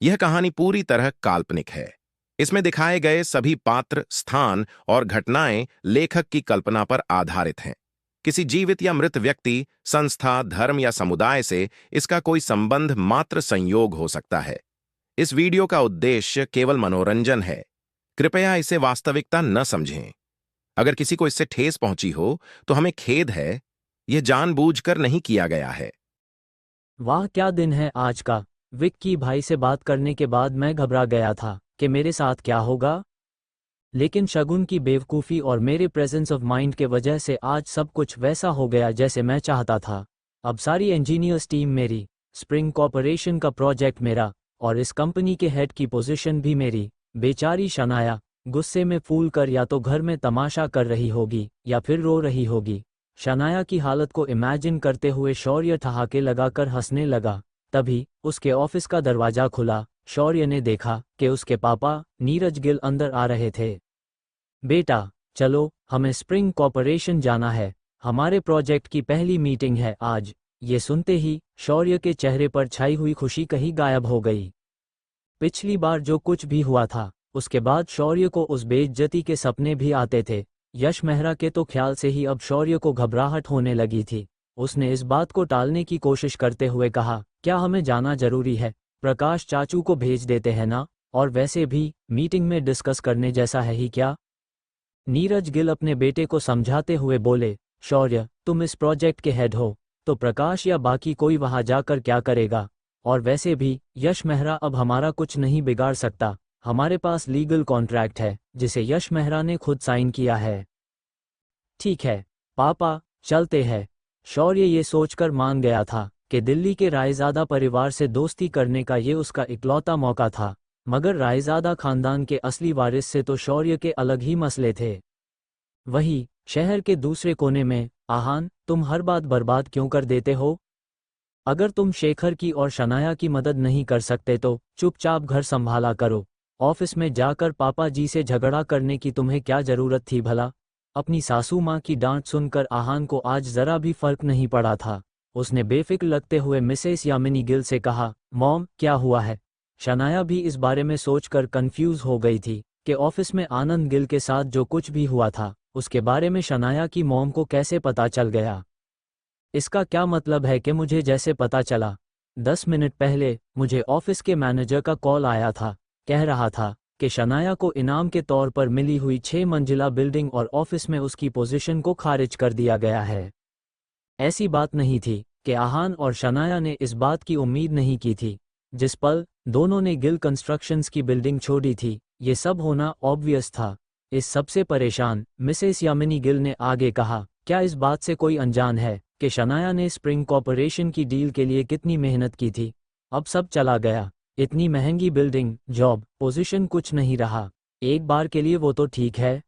यह कहानी पूरी तरह काल्पनिक है। इसमें दिखाए गए सभी पात्र, स्थान और घटनाएं लेखक की कल्पना पर आधारित हैं। किसी जीवित या मृत व्यक्ति, संस्था, धर्म या समुदाय से इसका कोई संबंध मात्र संयोग हो सकता है। इस वीडियो का उद्देश्य केवल मनोरंजन है। कृपया इसे वास्तविकता न समझें। अगर किसी को इससे ठेस पहुंची हो, तो हमें खेद है। यह जानबूझकर नहीं किया गया है। वाह क्या दिन है आज का। विक्की भाई से बात करने के बाद मैं घबरा गया था कि मेरे साथ क्या होगा। लेकिन शगुन की बेवकूफ़ी और मेरे प्रेजेंस ऑफ माइंड के वजह से आज सब कुछ वैसा हो गया जैसे मैं चाहता था। अब सारी इंजीनियर्स टीम मेरी, स्प्रिंग कॉर्पोरेशन का प्रोजेक्ट मेरा, और इस कंपनी के हेड की पोजीशन भी मेरी। बेचारी शनाया गुस्से में फूल कर या तो घर में तमाशा कर रही होगी या फिर रो रही होगी। शनाया की हालत को इमेजिन करते हुए शौर्य ठहाके लगाकर हंसने लगा। तभी उसके ऑफिस का दरवाजा खुला। शौर्य ने देखा कि उसके पापा नीरज गिल अंदर आ रहे थे। बेटा चलो, हमें स्प्रिंग कॉर्पोरेशन जाना है, हमारे प्रोजेक्ट की पहली मीटिंग है आज। ये सुनते ही शौर्य के चेहरे पर छाई हुई खुशी कहीं गायब हो गई। पिछली बार जो कुछ भी हुआ था, उसके बाद शौर्य को उस बेइज्जती के सपने भी आते थे। यश मेहरा के तो ख्याल से ही अब शौर्य को घबराहट होने लगी थी। उसने इस बात को टालने की कोशिश करते हुए कहा, क्या हमें जाना जरूरी है? प्रकाश चाचू को भेज देते हैं ना, और वैसे भी मीटिंग में डिस्कस करने जैसा है ही क्या। नीरज गिल अपने बेटे को समझाते हुए बोले, शौर्य तुम इस प्रोजेक्ट के हेड हो, तो प्रकाश या बाकी कोई वहां जाकर क्या करेगा? और वैसे भी यश मेहरा अब हमारा कुछ नहीं बिगाड़ सकता। हमारे पास लीगल कॉन्ट्रैक्ट है जिसे यश मेहरा ने खुद साइन किया है। ठीक है पापा, चलते हैं। शौर्य ये सोचकर मान गया था कि दिल्ली के रायजादा परिवार से दोस्ती करने का ये उसका इकलौता मौका था। मगर रायजादा खानदान के असली वारिस से तो शौर्य के अलग ही मसले थे। वही शहर के दूसरे कोने में, आहान तुम हर बात बर्बाद क्यों कर देते हो? अगर तुम शेखर की और शनाया की मदद नहीं कर सकते तो चुपचाप घर संभाला करो। ऑफिस में जाकर पापा जी से झगड़ा करने की तुम्हें क्या जरूरत थी भला? अपनी सासू माँ की डांट सुनकर आहान को आज जरा भी फर्क नहीं पड़ा था। उसने बेफिक्र लगते हुए मिसेस यामिनी गिल से कहा, मॉम क्या हुआ है? शनाया भी इस बारे में सोचकर कंफ्यूज हो गई थी कि ऑफिस में आनंद गिल के साथ जो कुछ भी हुआ था, उसके बारे में शनाया की मॉम को कैसे पता चल गया। इसका क्या मतलब है कि मुझे जैसे पता चला 10 मिनट पहले मुझे ऑफिस के मैनेजर का कॉल आया था। कह रहा था कि शनाया को इनाम के तौर पर मिली हुई 6 मंजिला बिल्डिंग और ऑफिस में उसकी पोजीशन को खारिज कर दिया गया है। ऐसी बात नहीं थी कि आहान और शनाया ने इस बात की उम्मीद नहीं की थी। जिस पल दोनों ने गिल कंस्ट्रक्शंस की बिल्डिंग छोड़ी थी, ये सब होना ऑब्वियस था। इस सबसे परेशान मिसेस यामिनी गिल ने आगे कहा, क्या इस बात से कोई अनजान है कि शनाया ने स्प्रिंग कॉर्पोरेशन की डील के लिए कितनी मेहनत की थी? अब सब चला गया। इतनी महंगी बिल्डिंग, जॉब, पोजीशन, कुछ नहीं रहा। एक बार के लिए वो तो ठीक है,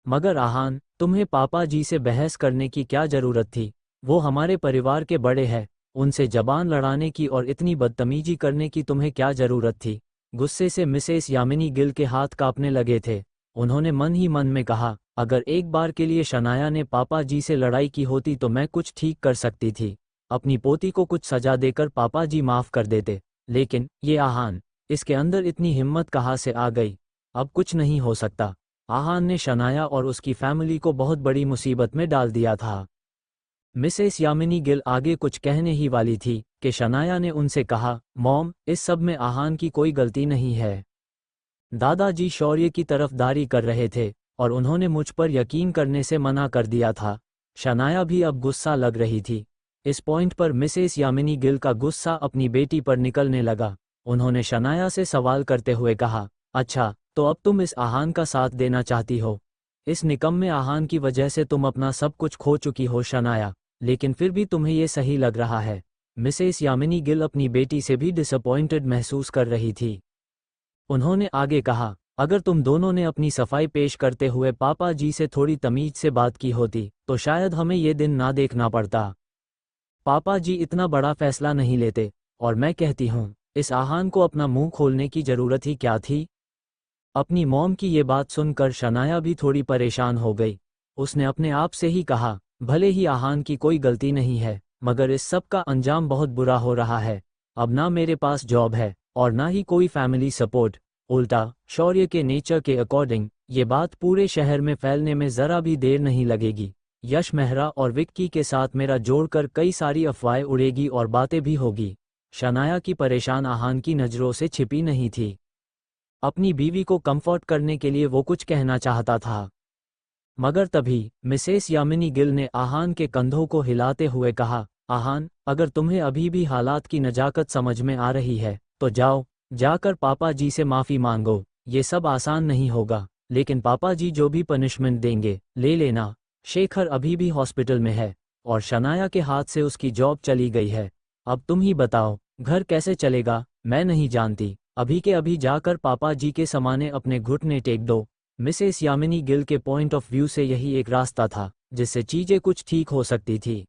मगर आहान तुम्हें पापा जी से बहस करने की क्या जरूरत थी? वो हमारे परिवार के बड़े हैं, उनसे जबान लड़ाने की और इतनी बदतमीजी करने की तुम्हें क्या जरूरत थी? गुस्से से मिसेस यामिनी गिल के हाथ कांपने लगे थे। उन्होंने मन ही मन में कहा, अगर एक बार के लिए शनाया ने पापा जी से लड़ाई की होती तो मैं कुछ ठीक कर सकती थी। अपनी पोती को कुछ सजा देकर पापा जी माफ कर देते। लेकिन ये आहान, इसके अंदर इतनी हिम्मत कहाँ से आ गई? अब कुछ नहीं हो सकता। आहान ने शनाया और उसकी फैमिली को बहुत बड़ी मुसीबत में डाल दिया था। मिसेस यामिनी गिल आगे कुछ कहने ही वाली थी कि शनाया ने उनसे कहा, मॉम इस सब में आहान की कोई गलती नहीं है। दादाजी शौर्य की तरफदारी कर रहे थे और उन्होंने मुझ पर यकीन करने से मना कर दिया था। शनाया भी अब गुस्सा लग रही थी। इस पॉइंट पर मिसेस यामिनी गिल का गुस्सा अपनी बेटी पर निकलने लगा। उन्होंने शनाया से सवाल करते हुए कहा, अच्छा तो अब तुम इस आहान का साथ देना चाहती हो? इस निकम्मे आहान की वजह से तुम अपना सब कुछ खो चुकी हो शनाया, लेकिन फिर भी तुम्हें ये सही लग रहा है। मिसेस यामिनी गिल अपनी बेटी से भी डिसअपॉइंटेड महसूस कर रही थी। उन्होंने आगे कहा, अगर तुम दोनों ने अपनी सफाई पेश करते हुए पापा जी से थोड़ी तमीज से बात की होती तो शायद हमें ये दिन ना देखना पड़ता। पापा जी इतना बड़ा फैसला नहीं लेते, और मैं कहती हूँ इस आहान को अपना मुंह खोलने की जरूरत ही क्या थी? अपनी मॉम की ये बात सुनकर शनाया भी थोड़ी परेशान हो गई। उसने अपने आप से ही कहा, भले ही आहान की कोई गलती नहीं है, मगर इस सब का अंजाम बहुत बुरा हो रहा है। अब ना मेरे पास जॉब है, और ना ही कोई फैमिली सपोर्ट। उल्टा शौर्य के नेचर के अकॉर्डिंग ये बात पूरे शहर में फैलने में ज़रा भी देर नहीं लगेगी। यश मेहरा और विक्की के साथ मेरा जोड़कर कई सारी अफवाहें उड़ेगी और बातें भी होगी। शनाया की परेशान आहान की नज़रों से छिपी नहीं थी। अपनी बीवी को कंफर्ट करने के लिए वो कुछ कहना चाहता था, मगर तभी मिसेस यामिनी गिल ने आहान के कंधों को हिलाते हुए कहा, आहान, अगर तुम्हें अभी भी हालात की नजाकत समझ में आ रही है तो जाओ, जाकर पापा जी से माफ़ी मांगो। ये सब आसान नहीं होगा, लेकिन पापा जी जो भी पनिशमेंट देंगे ले लेना। शेखर अभी भी हॉस्पिटल में है और शनाया के हाथ से उसकी जॉब चली गई है। अब तुम ही बताओ, घर कैसे चलेगा? मैं नहीं जानती। अभी के अभी जाकर पापा जी के सामने अपने घुटने टेक दो। मिसेस यामिनी गिल के पॉइंट ऑफ व्यू से यही एक रास्ता था जिससे चीजें कुछ ठीक हो सकती थी।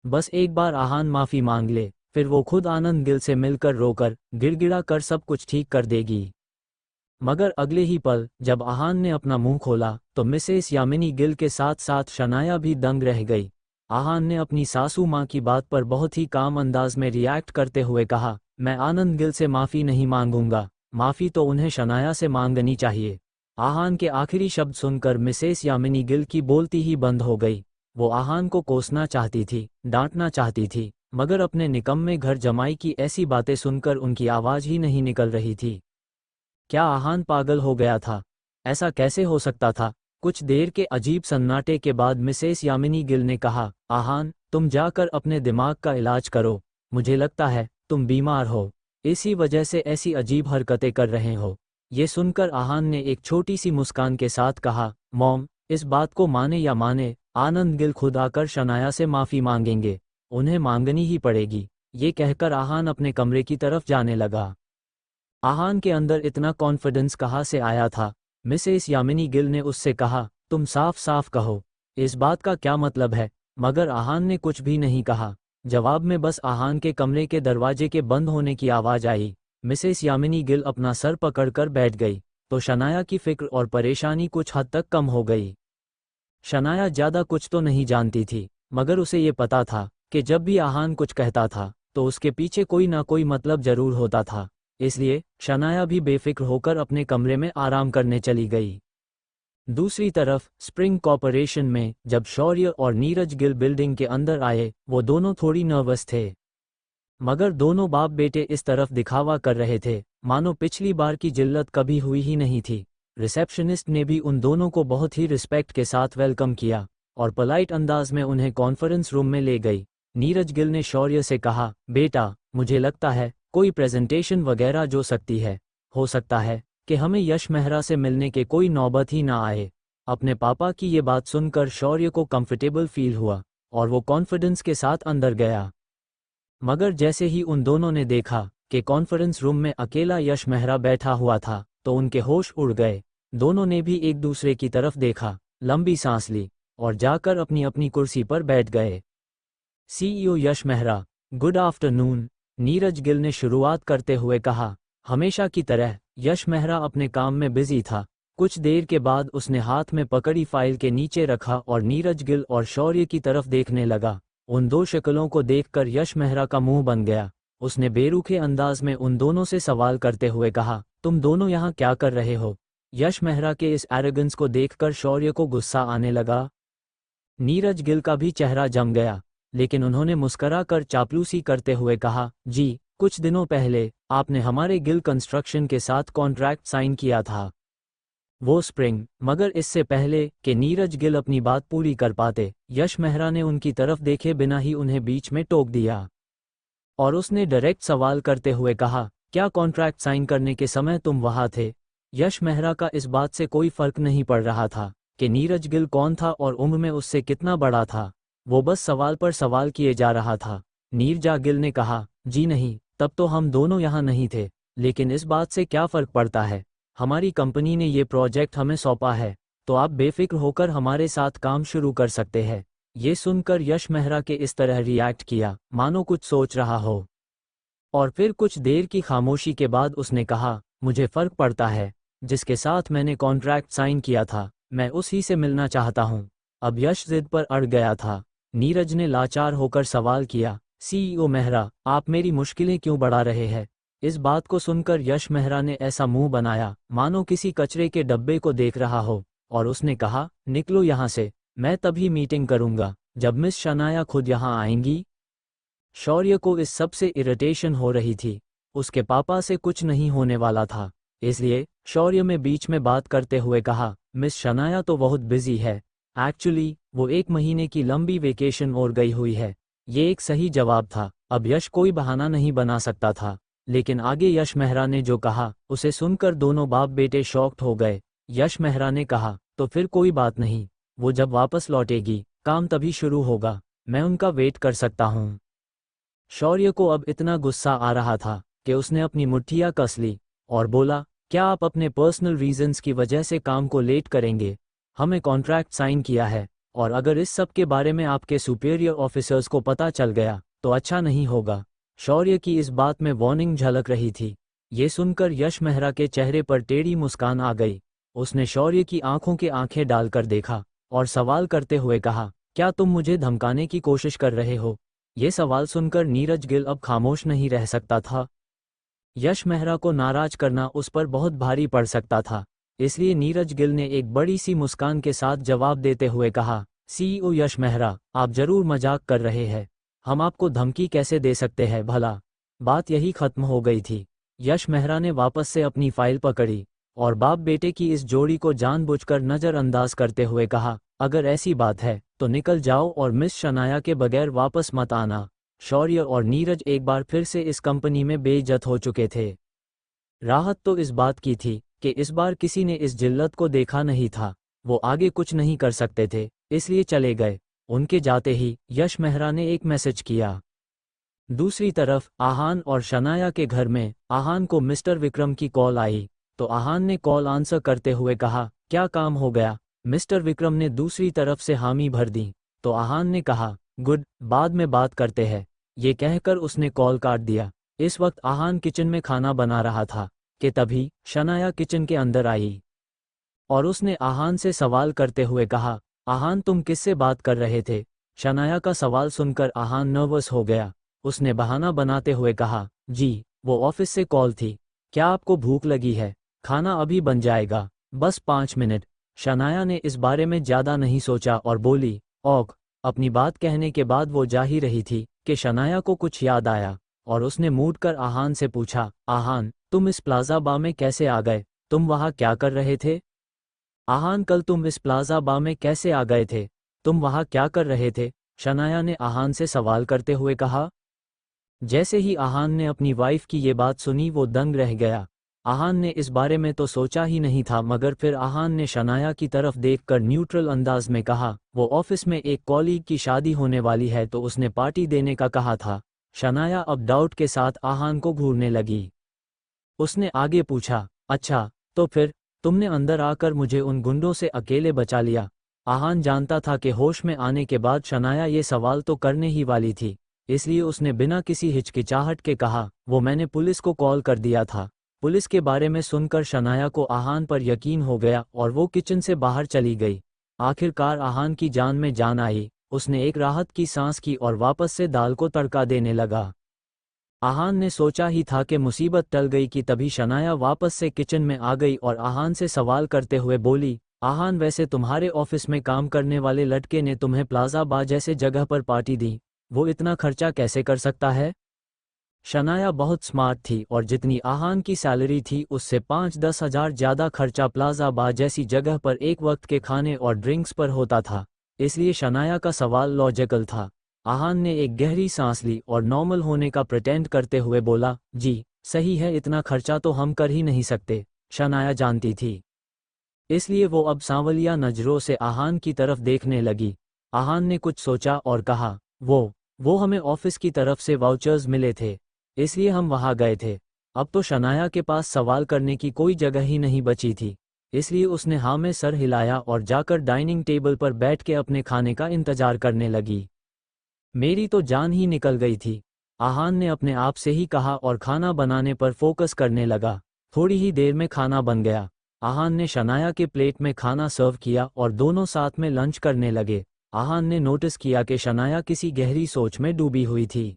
बस एक बार आहान माफी मांग ले, फिर वो खुद आनंद गिल से मिलकर रोकर गिड़गिड़ा कर सब कुछ ठीक कर देगी। मगर अगले ही पल जब आहान ने अपना मुंह खोला तो मिसेस यामिनी गिल के साथ साथ शनाया भी दंग रह गई। आहान ने अपनी सासू माँ की बात पर बहुत ही काम अंदाज में रिएक्ट करते हुए कहा, मैं आनंद गिल से माफ़ी नहीं मांगूंगा, माफ़ी तो उन्हें शनाया से मांगनी चाहिए। आहान के आखिरी शब्द सुनकर मिसेस यामिनी गिल की बोलती ही बंद हो गई। वो आहान को कोसना चाहती थी, डांटना चाहती थी, मगर अपने निकम्मे घर जमाई की ऐसी बातें सुनकर उनकी आवाज़ ही नहीं निकल रही थी। क्या आहान पागल हो गया था? ऐसा कैसे हो सकता था? कुछ देर के अजीब सन्नाटे के बाद मिसेस यामिनी गिल ने कहा, आहान, तुम जाकर अपने दिमाग का इलाज करो। मुझे लगता है तुम बीमार हो, इसी वजह से ऐसी अजीब हरकतें कर रहे हो। ये सुनकर आहान ने एक छोटी सी मुस्कान के साथ कहा, मॉम, इस बात को माने या माने, आनंद गिल खुद आकर शनाया से माफ़ी मांगेंगे, उन्हें मांगनी ही पड़ेगी। ये कहकर आहान अपने कमरे की तरफ जाने लगा। आहान के अंदर इतना कॉन्फिडेंस कहाँ से आया था? मिसेस यामिनी गिल ने उससे कहा, तुम साफ साफ कहो, इस बात का क्या मतलब है? मगर आहान ने कुछ भी नहीं कहा। जवाब में बस आहान के कमरे के दरवाजे के बंद होने की आवाज़ आई। मिसेस यामिनी गिल अपना सर पकड़कर बैठ गई तो शनाया की फिक्र और परेशानी कुछ हद तक कम हो गई। शनाया ज़्यादा कुछ तो नहीं जानती थी, मगर उसे ये पता था कि जब भी आहान कुछ कहता था तो उसके पीछे कोई ना कोई मतलब जरूर होता था। इसलिए शनाया भी बेफिक्र होकर अपने कमरे में आराम करने चली गई। दूसरी तरफ स्प्रिंग कॉर्पोरेशन में जब शौर्य और नीरज गिल बिल्डिंग के अंदर आए, वो दोनों थोड़ी नर्वस थे। मगर दोनों बाप बेटे इस तरफ दिखावा कर रहे थे मानो पिछली बार की जिल्लत कभी हुई ही नहीं थी। रिसेप्शनिस्ट ने भी उन दोनों को बहुत ही रिस्पेक्ट के साथ वेलकम किया और पोलाइट अंदाज में उन्हें कॉन्फ्रेंस रूम में ले गई। नीरज गिल ने शौर्य से कहा, बेटा, मुझे लगता है कोई प्रेजेंटेशन वगैरह जो सकती है, हो सकता है कि हमें यश मेहरा से मिलने के कोई नौबत ही ना आए। अपने पापा की ये बात सुनकर शौर्य को कंफर्टेबल फील हुआ और वो कॉन्फिडेंस के साथ अंदर गया। मगर जैसे ही उन दोनों ने देखा कि कॉन्फ्रेंस रूम में अकेला यश मेहरा बैठा हुआ था तो उनके होश उड़ गए। दोनों ने भी एक दूसरे की तरफ देखा, लंबी सांस ली और जाकर अपनी अपनी कुर्सी पर बैठ गए। सीईओ यश मेहरा, गुड आफ्टरनून, नीरज गिल ने शुरुआत करते हुए कहा। हमेशा की तरह यश मेहरा अपने काम में बिजी था। कुछ देर के बाद उसने हाथ में पकड़ी फाइल के नीचे रखा और नीरज गिल और शौर्य की तरफ देखने लगा। उन दो शक्लों को देखकर यश मेहरा का मुंह बन गया। उसने बेरुखे अंदाज में उन दोनों से सवाल करते हुए कहा, तुम दोनों यहाँ क्या कर रहे हो? यश मेहरा के इस एरोगेंस को देखकर शौर्य को गुस्सा आने लगा। नीरज गिल का भी चेहरा जम गया, लेकिन उन्होंने मुस्कराकर चापलूसी करते हुए कहा, जी, कुछ दिनों पहले आपने हमारे गिल कंस्ट्रक्शन के साथ कॉन्ट्रैक्ट साइन किया था, वो स्प्रिंग। मगर इससे पहले कि नीरज गिल अपनी बात पूरी कर पाते, यश मेहरा ने उनकी तरफ देखे बिना ही उन्हें बीच में टोक दिया और उसने डायरेक्ट सवाल करते हुए कहा, क्या कॉन्ट्रैक्ट साइन करने के समय तुम वहाँ थे? यश मेहरा का इस बात से कोई फर्क नहीं पड़ रहा था कि नीरज गिल कौन था और उम्र में उससे कितना बड़ा था। वो बस सवाल पर सवाल किए जा रहा था। नीरजा गिल ने कहा, जी नहीं, तब तो हम दोनों यहाँ नहीं थे, लेकिन इस बात से क्या फ़र्क पड़ता है? हमारी कंपनी ने ये प्रोजेक्ट हमें सौंपा है, तो आप बेफिक्र होकर हमारे साथ काम शुरू कर सकते हैं। ये सुनकर यश मेहरा के इस तरह रिएक्ट किया मानो कुछ सोच रहा हो, और फिर कुछ देर की खामोशी के बाद उसने कहा, मुझे फ़र्क पड़ता है। जिसके साथ मैंने कॉन्ट्रैक्ट साइन किया था, मैं उसी से मिलना चाहता हूँ। अब यश जिद पर अड़ गया था। नीरज ने लाचार होकर सवाल किया, सीईओ मेहरा, आप मेरी मुश्किलें क्यों बढ़ा रहे हैं? इस बात को सुनकर यश मेहरा ने ऐसा मुंह बनाया मानो किसी कचरे के डब्बे को देख रहा हो, और उसने कहा, निकलो यहाँ से, मैं तभी मीटिंग करूंगा जब मिस शनाया खुद यहाँ आएंगी। शौर्य को इस सब से इरिटेशन हो रही थी। उसके पापा से कुछ नहीं होने वाला था, इसलिए शौर्य में बीच में बात करते हुए कहा, मिस शनाया तो बहुत बिजी है, एक्चुअली वो 1 महीने की लंबी वेकेशन और गई हुई है। ये एक सही जवाब था। अब यश कोई बहाना नहीं बना सकता था, लेकिन आगे यश मेहरा ने जो कहा उसे सुनकर दोनों बाप बेटे शॉक्ड हो गए। यश मेहरा ने कहा, तो फिर कोई बात नहीं, वो जब वापस लौटेगी काम तभी शुरू होगा, मैं उनका वेट कर सकता हूँ। शौर्य को अब इतना गुस्सा आ रहा था कि उसने अपनी मुट्ठियाँ कस ली और बोला, क्या आप अपने पर्सनल रीजंस की वजह से काम को लेट करेंगे? हमें कॉन्ट्रैक्ट साइन किया है, और अगर इस सब के बारे में आपके सुपीरियर ऑफिसर्स को पता चल गया तो अच्छा नहीं होगा। शौर्य की इस बात में वार्निंग झलक रही थी। ये सुनकर यश मेहरा के चेहरे पर टेढ़ी मुस्कान आ गई। उसने शौर्य की आंखों के आंखें डालकर देखा और सवाल करते हुए कहा, क्या तुम मुझे धमकाने की कोशिश कर रहे हो? ये सवाल सुनकर नीरज गिल अब खामोश नहीं रह सकता था। यश मेहरा को नाराज करना उस पर बहुत भारी पड़ सकता था, इसलिए नीरज गिल ने एक बड़ी सी मुस्कान के साथ जवाब देते हुए कहा, सीईओ यश मेहरा, आप जरूर मजाक कर रहे हैं, हम आपको धमकी कैसे दे सकते हैं भला? बात यही खत्म हो गई थी। यश मेहरा ने वापस से अपनी फाइल पकड़ी और बाप बेटे की इस जोड़ी को जानबूझकर नज़रअंदाज करते हुए कहा, अगर ऐसी बात है तो निकल जाओ और मिस शनाया के बगैर वापस मत आना। शौर्य और नीरज एक बार फिर से इस कंपनी में बेइज्जत हो चुके थे। राहत तो इस बात की थी कि इस बार किसी ने इस जिल्लत को देखा नहीं था। वो आगे कुछ नहीं कर सकते थे, इसलिए चले गए। उनके जाते ही यश मेहरा ने एक मैसेज किया। दूसरी तरफ आहान और शनाया के घर में आहान को मिस्टर विक्रम की कॉल आई, तो आहान ने कॉल आंसर करते हुए कहा, क्या काम हो गया? मिस्टर विक्रम ने दूसरी तरफ से हामी भर दी, तो आहान ने कहा, गुड, बाद में बात करते हैं। ये कहकर उसने कॉल काट दिया। इस वक्त आहान किचन में खाना बना रहा था कि तभी शनाया किचन के अंदर आई और उसने आहान से सवाल करते हुए कहा, आहान तुम किससे बात कर रहे थे? शनाया का सवाल सुनकर आहान नर्वस हो गया। उसने बहाना बनाते हुए कहा, जी, वो ऑफिस से कॉल थी। क्या आपको भूख लगी है? खाना अभी बन जाएगा, बस 5 मिनट। शनाया ने इस बारे में ज़्यादा नहीं सोचा और बोली, ओक। अपनी बात कहने के बाद वो जा ही रही थी कि शनाया को कुछ याद आया और उसने मूड कर आहान से पूछा, आहान तुम इस प्लाजा बार में कैसे आ गए? तुम वहाँ क्या कर रहे थे? आहान कल तुम इस प्लाजा बार में कैसे आ गए थे? तुम वहाँ क्या कर रहे थे? शनाया ने आहान से सवाल करते हुए कहा। जैसे ही आहान ने अपनी वाइफ की ये बात सुनी वो दंग रह गया। आहान ने इस बारे में तो सोचा ही नहीं था, मगर फिर आहान ने शनाया की तरफ देखकर न्यूट्रल अंदाज में कहा, वो ऑफिस में एक कॉलीग की शादी होने वाली है तो उसने पार्टी देने का कहा था। शनाया अब डाउट के साथ आहान को घूरने लगी। उसने आगे पूछा, अच्छा, तो फिर तुमने अंदर आकर मुझे उन गुंडों से अकेले बचा लिया? आहान जानता था कि होश में आने के बाद शनाया ये सवाल तो करने ही वाली थी, इसलिए उसने बिना किसी हिचकिचाहट के कहा, वो मैंने पुलिस को कॉल कर दिया था। पुलिस के बारे में सुनकर शनाया को आहान पर यकीन हो गया और वो किचन से बाहर चली गई। आखिरकार आहान की जान में जान आई। उसने एक राहत की सांस की और वापस से दाल को तड़का देने लगा। आहान ने सोचा ही था कि मुसीबत टल गई कि तभी शनाया वापस से किचन में आ गई और आहान से सवाल करते हुए बोली, आहान वैसे तुम्हारे ऑफिस में काम करने वाले लड़के ने तुम्हें प्लाजा बार जैसे जगह पर पार्टी दी, वो इतना खर्चा कैसे कर सकता है? शनाया बहुत स्मार्ट थी और जितनी आहान की सैलरी थी उससे 5-10 हज़ार ज़्यादा खर्चा प्लाजा बार जैसी जगह पर एक वक्त के खाने और ड्रिंक्स पर होता था, इसलिए शनाया का सवाल लॉजिकल था। आहान ने एक गहरी सांस ली और नॉर्मल होने का प्रिटेंड करते हुए बोला, जी सही है, इतना खर्चा तो हम कर ही नहीं सकते। शनाया जानती थी, इसलिए वो अब सांवलिया नजरों से आहान की तरफ देखने लगी। आहान ने कुछ सोचा और कहा, वो हमें ऑफिस की तरफ से वाउचर्स मिले थे, इसलिए हम वहां गए थे। अब तो शनाया के पास सवाल करने की कोई जगह ही नहीं बची थी, इसलिए उसने हाँ में सर हिलाया और जाकर डाइनिंग टेबल पर बैठ के अपने खाने का इंतजार करने लगी। मेरी तो जान ही निकल गई थी, आहान ने अपने आप से ही कहा और खाना बनाने पर फोकस करने लगा। थोड़ी ही देर में खाना बन गया। आहान ने शनाया के प्लेट में खाना सर्व किया और दोनों साथ में लंच करने लगे। आहान ने नोटिस किया कि शनाया किसी गहरी सोच में डूबी हुई थी।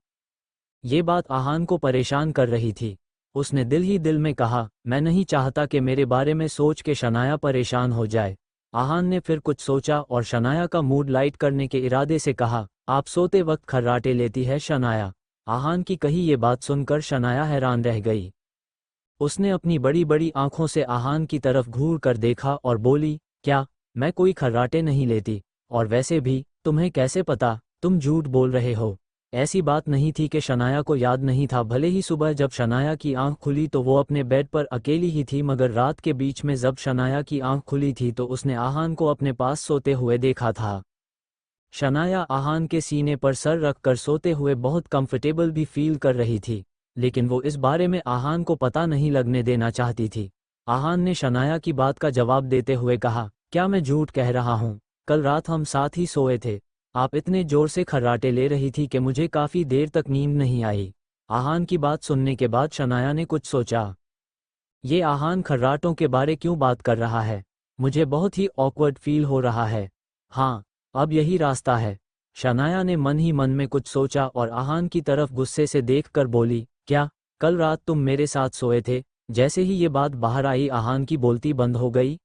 ये बात आहान को परेशान कर रही थी। उसने दिल ही दिल में कहा, मैं नहीं चाहता कि मेरे बारे में सोच के शनाया परेशान हो जाए। आहान ने फिर कुछ सोचा और शनाया का मूड लाइट करने के इरादे से कहा, आप सोते वक्त खर्राटे लेती है शनाया। आहान की कही ये बात सुनकर शनाया हैरान रह गई। उसने अपनी बड़ी बड़ी आंखों से आहान की तरफ घूर कर देखा और बोली, क्या, मैं कोई खर्राटे नहीं लेती, और वैसे भी तुम्हें कैसे पता, तुम झूठ बोल रहे हो। ऐसी बात नहीं थी कि शनाया को याद नहीं था। भले ही सुबह जब शनाया की आंख खुली तो वो अपने बेड पर अकेली ही थी, मगर रात के बीच में जब शनाया की आंख खुली थी तो उसने आहान को अपने पास सोते हुए देखा था। शनाया आहान के सीने पर सर रखकर सोते हुए बहुत कंफर्टेबल भी फील कर रही थी, लेकिन वो इस बारे में आहान को पता नहीं लगने देना चाहती थी। आहान ने शनाया की बात का जवाब देते हुए कहा, क्या मैं झूठ कह रहा हूँ? कल रात हम साथ ही सोए थे। आप इतने जोर से खर्राटे ले रही थी कि मुझे काफ़ी देर तक नींद नहीं आई। आहान की बात सुनने के बाद शनाया ने कुछ सोचा। ये आहान खर्राटों के बारे क्यों बात कर रहा है? मुझे बहुत ही ऑकवर्ड फील हो रहा है। हाँ, अब यही रास्ता है। शनाया ने मन ही मन में कुछ सोचा और आहान की तरफ गुस्से से देखकर बोली, क्या, कल रात तुम मेरे साथ सोए थे? जैसे ही ये बात बाहर आई आहान की बोलती बंद हो गई।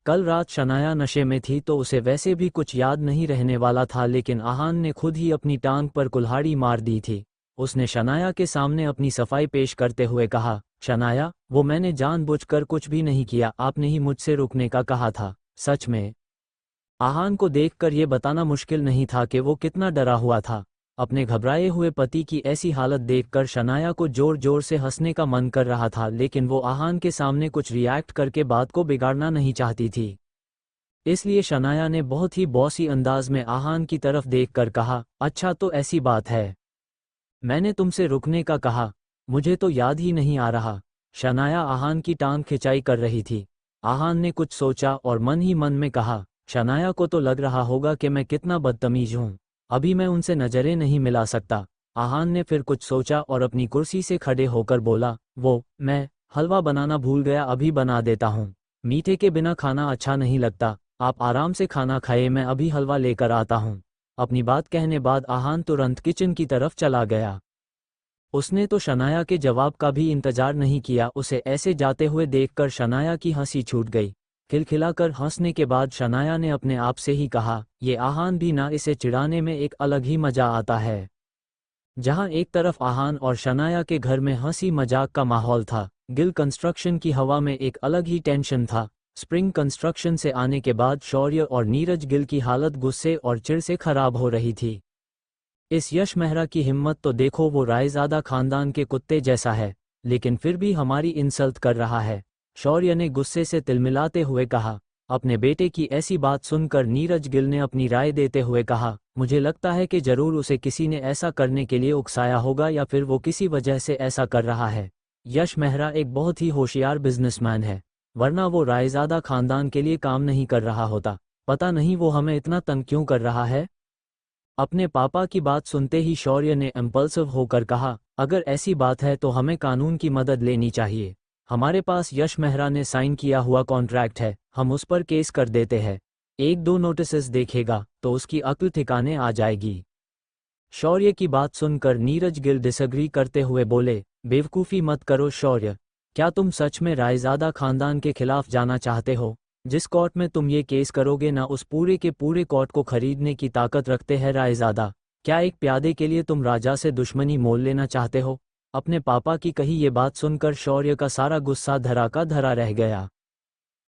कल रात शनाया नशे में थी तो उसे वैसे भी कुछ याद नहीं रहने वाला था, लेकिन आहान ने खुद ही अपनी टांग पर कुल्हाड़ी मार दी थी। उसने शनाया के सामने अपनी सफाई पेश करते हुए कहा, शनाया, वो मैंने जानबूझकर कुछ भी नहीं किया, आपने ही मुझसे रुकने का कहा था। सच में? आहान को देखकर ये बताना मुश्किल नहीं था कि वो कितना डरा हुआ था। अपने घबराए हुए पति की ऐसी हालत देखकर शनाया को जोर जोर से हंसने का मन कर रहा था, लेकिन वो आहान के सामने कुछ रिएक्ट करके बात को बिगाड़ना नहीं चाहती थी। इसलिए शनाया ने बहुत ही बॉसी अंदाज में आहान की तरफ देखकर कहा, अच्छा तो ऐसी बात है। मैंने तुमसे रुकने का कहा, मुझे तो याद ही नहीं आ रहा। शनाया आहान की टांग खिंचाई कर रही थी। आहान ने कुछ सोचा और मन ही मन में कहा, शनाया को तो लग रहा होगा कि मैं कितना बदतमीज हूँ, अभी मैं उनसे नजरें नहीं मिला सकता। आहान ने फिर कुछ सोचा और अपनी कुर्सी से खड़े होकर बोला, मैं हलवा बनाना भूल गया, अभी बना देता हूँ। मीठे के बिना खाना अच्छा नहीं लगता, आप आराम से खाना खाए, मैं अभी हलवा लेकर आता हूँ। अपनी बात कहने बाद आहान तुरंत किचन की तरफ चला गया। उसने तो शनाया के जवाब का भी इंतजार नहीं किया। उसे ऐसे जाते हुए देखकर शनाया की हंसी छूट गई। खिलखिलाकर हंसने के बाद शनाया ने अपने आप से ही कहा, ये आहान भी ना, इसे चिढ़ाने में एक अलग ही मजा आता है। जहां एक तरफ आहान और शनाया के घर में हंसी मजाक का माहौल था, गिल कंस्ट्रक्शन की हवा में एक अलग ही टेंशन था। स्प्रिंग कंस्ट्रक्शन से आने के बाद शौर्य और नीरज गिल की हालत गुस्से और चिढ़ से खराब हो रही थी। इस यश मेहरा की हिम्मत तो देखो, वो रायज़ादा खानदान के कुत्ते जैसा है, लेकिन फिर भी हमारी इंसल्ट कर रहा है। शौर्य ने गुस्से से तिलमिलाते हुए कहा। अपने बेटे की ऐसी बात सुनकर नीरज गिल ने अपनी राय देते हुए कहा, मुझे लगता है कि जरूर उसे किसी ने ऐसा करने के लिए उकसाया होगा या फिर वो किसी वजह से ऐसा कर रहा है। यश मेहरा एक बहुत ही होशियार बिजनेसमैन है, वरना वो रायज़ादा खानदान के लिए काम नहीं कर रहा होता। पता नहीं वो हमें इतना तंग क्यों कर रहा है। अपने पापा की बात सुनते ही शौर्य ने इम्पल्सिव होकर कहा, अगर ऐसी बात है तो हमें कानून की मदद लेनी चाहिए। हमारे पास यश मेहरा ने साइन किया हुआ कॉन्ट्रैक्ट है, हम उस पर केस कर देते हैं। एक दो नोटिसेस देखेगा तो उसकी अक्ल ठिकाने आ जाएगी। शौर्य की बात सुनकर नीरज गिल डिसएग्री करते हुए बोले, बेवकूफ़ी मत करो शौर्य, क्या तुम सच में रायज़ादा खानदान के खिलाफ जाना चाहते हो? जिस कोर्ट में तुम ये केस करोगे ना, उस पूरे के पूरे कोर्ट को खरीदने की ताकत रखते हैं रायज़ादा। क्या एक प्यादे के लिए तुम राजा से दुश्मनी मोल लेना चाहते हो? अपने पापा की कही ये बात सुनकर शौर्य का सारा गुस्सा धरा का धरा रह गया।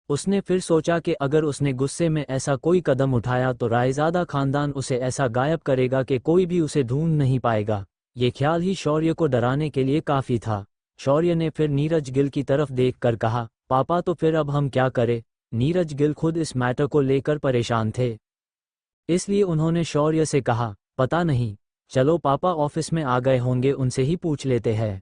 उसने फिर सोचा कि अगर उसने गुस्से में ऐसा कोई कदम उठाया तो रायज़ादा खानदान उसे ऐसा गायब करेगा कि कोई भी उसे ढूंढ नहीं पाएगा। ये ख्याल ही शौर्य को डराने के लिए काफ़ी था। शौर्य ने फिर नीरज गिल की तरफ देखकर कहा, पापा तो फिर अब हम क्या करें? नीरज गिल खुद इस मैटर को लेकर परेशान थे, इसलिए उन्होंने शौर्य से कहा, पता नहीं, चलो पापा ऑफिस में आ गए होंगे, उनसे ही पूछ लेते हैं।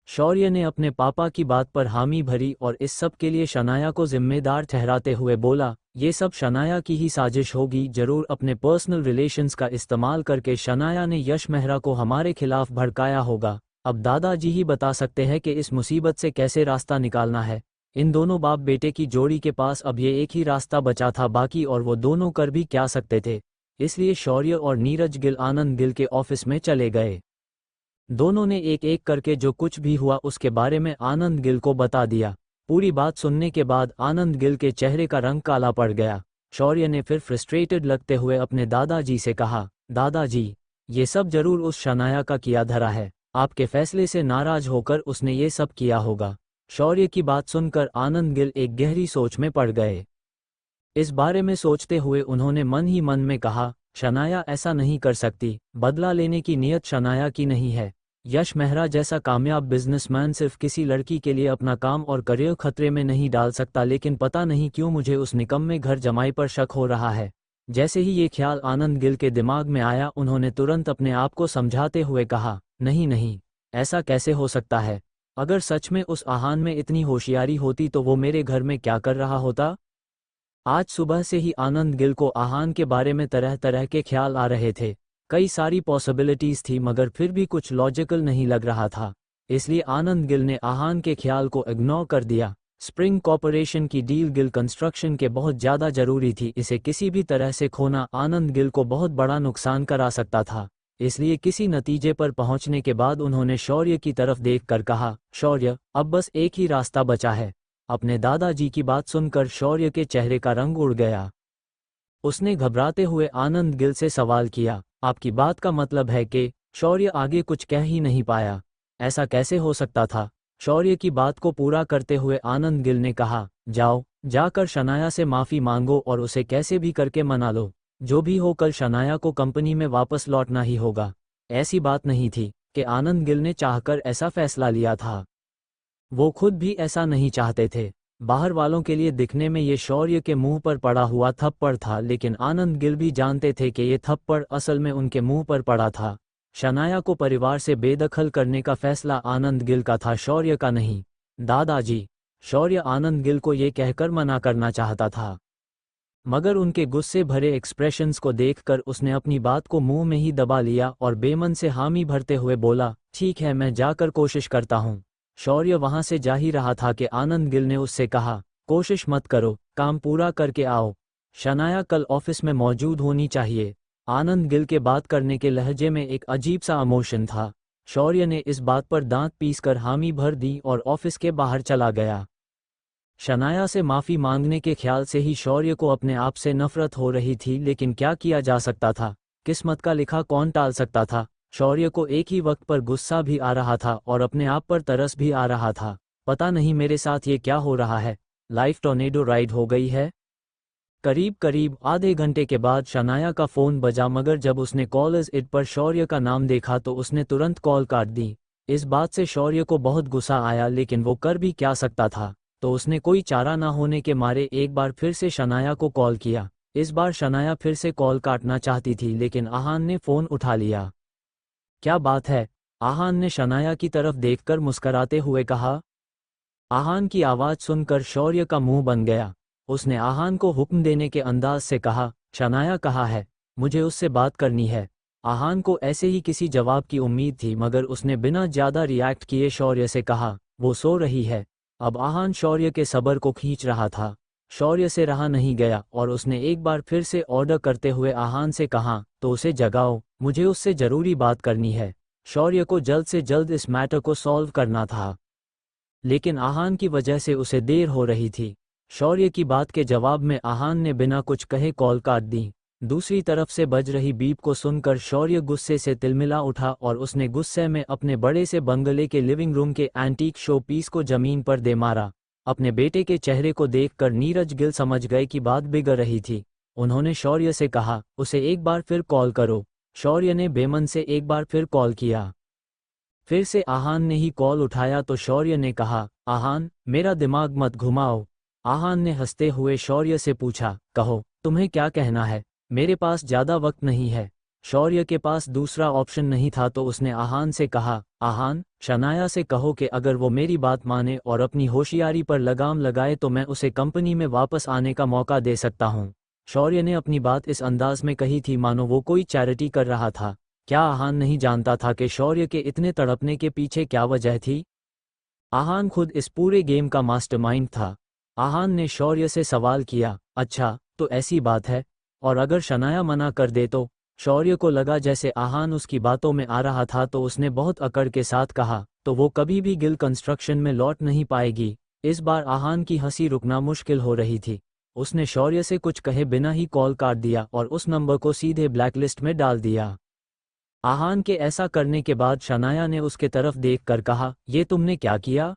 शौर्य ने अपने पापा की बात पर हामी भरी और इस सब के लिए शनाया को जिम्मेदार ठहराते हुए बोला, ये सब शनाया की ही साजिश होगी, जरूर अपने पर्सनल रिलेशंस का इस्तेमाल करके शनाया ने यश मेहरा को हमारे खिलाफ भड़काया होगा। अब दादाजी ही बता सकते हैं कि इस मुसीबत से कैसे रास्ता निकालना है। इन दोनों बाप बेटे की जोड़ी के पास अब ये एक ही रास्ता बचा था बाकी, और वो दोनों कर भी क्या सकते थे। इसलिए शौर्य और नीरज गिल आनंद गिल के ऑफिस में चले गए। दोनों ने एक एक करके जो कुछ भी हुआ उसके बारे में आनंद गिल को बता दिया। पूरी बात सुनने के बाद आनंद गिल के चेहरे का रंग काला पड़ गया। शौर्य ने फिर फ्रस्ट्रेटेड लगते हुए अपने दादाजी से कहा, दादाजी, ये सब जरूर उस शनाया का किया धरा है। आपके फैसले से नाराज होकर उसने ये सब किया होगा। शौर्य की बात सुनकर आनंद गिल एक गहरी सोच में पड़ गए। इस बारे में सोचते हुए उन्होंने मन ही मन में कहा, शनाया ऐसा नहीं कर सकती। बदला लेने की नीयत शनाया की नहीं है। यश मेहरा जैसा कामयाब बिजनेसमैन सिर्फ किसी लड़की के लिए अपना काम और करियर खतरे में नहीं डाल सकता, लेकिन पता नहीं क्यों मुझे उस निकम्मे घर जमाई पर शक हो रहा है। जैसे ही ये ख्याल आनंद गिल के दिमाग में आया, उन्होंने तुरंत अपने आप को समझाते हुए कहा, नहीं नहीं, ऐसा कैसे हो सकता है। अगर सच में उस आहान में इतनी होशियारी होती तो वो मेरे घर में क्या कर रहा होता। आज सुबह से ही आनंद गिल को आहान के बारे में तरह तरह के ख्याल आ रहे थे। कई सारी पॉसिबिलिटीज थी, मगर फिर भी कुछ लॉजिकल नहीं लग रहा था। इसलिए आनंद गिल ने आहान के ख्याल को इग्नोर कर दिया। स्प्रिंग कॉर्पोरेशन की डील गिल कंस्ट्रक्शन के बहुत ज़्यादा जरूरी थी। इसे किसी भी तरह से खोना आनंद गिल को बहुत बड़ा नुकसान करा सकता था। इसलिए किसी नतीजे पर पहुंचने के बाद उन्होंने शौर्य की तरफ देखकर कहा, शौर्य, अब बस एक ही रास्ता बचा है। अपने दादाजी की बात सुनकर शौर्य के चेहरे का रंग उड़ गया। उसने घबराते हुए आनंद गिल से सवाल किया, आपकी बात का मतलब है कि। शौर्य आगे कुछ कह ही नहीं पाया। ऐसा कैसे हो सकता था। शौर्य की बात को पूरा करते हुए आनंद गिल ने कहा, जाओ, जाकर शनाया से माफ़ी मांगो और उसे कैसे भी करके मना लो। जो भी हो, कल शनाया को कंपनी में वापस लौटना ही होगा। ऐसी बात नहीं थी कि आनंद गिल ने चाहकर ऐसा फैसला लिया था। वो खुद भी ऐसा नहीं चाहते थे। बाहर वालों के लिए दिखने में ये शौर्य के मुंह पर पड़ा हुआ थप्पड़ था, लेकिन आनंद गिल भी जानते थे कि ये थप्पड़ असल में उनके मुंह पर पड़ा था। शनाया को परिवार से बेदखल करने का फैसला आनंद गिल का था, शौर्य का नहीं। दादाजी, शौर्य आनंद गिल को ये कहकर मना करना चाहता था, मगर उनके गुस्से भरे एक्सप्रेशंस को देखकर उसने अपनी बात को मुंह में ही दबा लिया और बेमन से हामी भरते हुए बोला, ठीक है, मैं जाकर कोशिश करता हूँ। शौर्य वहां से जा ही रहा था कि आनंद गिल ने उससे कहा, कोशिश मत करो, काम पूरा करके आओ। शनाया कल ऑफिस में मौजूद होनी चाहिए। आनंद गिल के बात करने के लहजे में एक अजीब सा इमोशन था। शौर्य ने इस बात पर दांत पीसकर हामी भर दी और ऑफिस के बाहर चला गया। शनाया से माफ़ी मांगने के ख्याल से ही शौर्य को अपने आप से नफरत हो रही थी, लेकिन क्या किया जा सकता था। किस्मत का लिखा कौन टाल सकता था। शौर्य को एक ही वक्त पर गुस्सा भी आ रहा था और अपने आप पर तरस भी आ रहा था। पता नहीं मेरे साथ ये क्या हो रहा है। लाइफ टॉर्नेडो राइड हो गई है। करीब करीब आधे घंटे के बाद शनाया का फ़ोन बजा, मगर जब उसने कॉलर्स इट पर शौर्य का नाम देखा तो उसने तुरंत कॉल काट दी। इस बात से शौर्य को बहुत गुस्सा आया, लेकिन वो कर भी क्या सकता था। तो उसने कोई चारा ना होने के मारे एक बार फिर से शनाया को कॉल किया। इस बार शनाया फिर से कॉल काटना चाहती थी, लेकिन आहान ने फ़ोन उठा लिया। क्या बात है। आहान ने शनाया की तरफ देखकर मुस्कराते हुए कहा। आहान की आवाज़ सुनकर शौर्य का मुंह बन गया। उसने आहान को हुक्म देने के अंदाज से कहा, शनाया कहाँ है, मुझे उससे बात करनी है। आहान को ऐसे ही किसी जवाब की उम्मीद थी, मगर उसने बिना ज़्यादा रिएक्ट किए शौर्य से कहा, वो सो रही है। अब आहान शौर्य के सब्र को खींच रहा था। शौर्य से रहा नहीं गया और उसने एक बार फिर से ऑर्डर करते हुए आहान से कहा, तो उसे जगाओ, मुझे उससे ज़रूरी बात करनी है। शौर्य को जल्द से जल्द इस मैटर को सॉल्व करना था, लेकिन आहान की वजह से उसे देर हो रही थी। शौर्य की बात के जवाब में आहान ने बिना कुछ कहे कॉल काट दी। दूसरी तरफ से बज रही बीप को सुनकर शौर्य गुस्से से तिलमिला उठा और उसने गुस्से में अपने बड़े से बंगले के लिविंग रूम के एंटीक शो पीस को जमीन पर दे मारा। अपने बेटे के चेहरे को देखकर नीरज गिल समझ गए कि बात बिगड़ रही थी। उन्होंने शौर्य से कहा, उसे एक बार फिर कॉल करो। शौर्य ने बेमन से एक बार फिर कॉल किया। फिर से आहान ने ही कॉल उठाया तो शौर्य ने कहा, आहान, मेरा दिमाग मत घुमाओ। आहान ने हंसते हुए शौर्य से पूछा, कहो, तुम्हें क्या कहना है। मेरे पास ज़्यादा वक्त नहीं है। शौर्य के पास दूसरा ऑप्शन नहीं था, तो उसने आहान से कहा, आहान, शनाया से कहो कि अगर वो मेरी बात माने और अपनी होशियारी पर लगाम लगाए तो मैं उसे कंपनी में वापस आने का मौका दे सकता हूँ। शौर्य ने अपनी बात इस अंदाज में कही थी मानो वो कोई चैरिटी कर रहा था। क्या आहान नहीं जानता था कि शौर्य के इतने तड़पने के पीछे क्या वजह थी। आहान खुद इस पूरे गेम का मास्टरमाइंड था। आहान ने शौर्य से सवाल किया, अच्छा, तो ऐसी बात है, और अगर शनाया मना कर दे तो। शौर्य को लगा जैसे आहान उसकी बातों में आ रहा था, तो उसने बहुत अकड़ के साथ कहा, तो वो कभी भी गिल कंस्ट्रक्शन में लौट नहीं पाएगी। इस बार आहान की हंसी रुकना मुश्किल हो रही थी। उसने शौर्य से कुछ कहे बिना ही कॉल काट दिया और उस नंबर को सीधे ब्लैकलिस्ट में डाल दिया। आहान के ऐसा करने के बाद शनाया ने उसके तरफ देखकर कहा, ये तुमने क्या किया?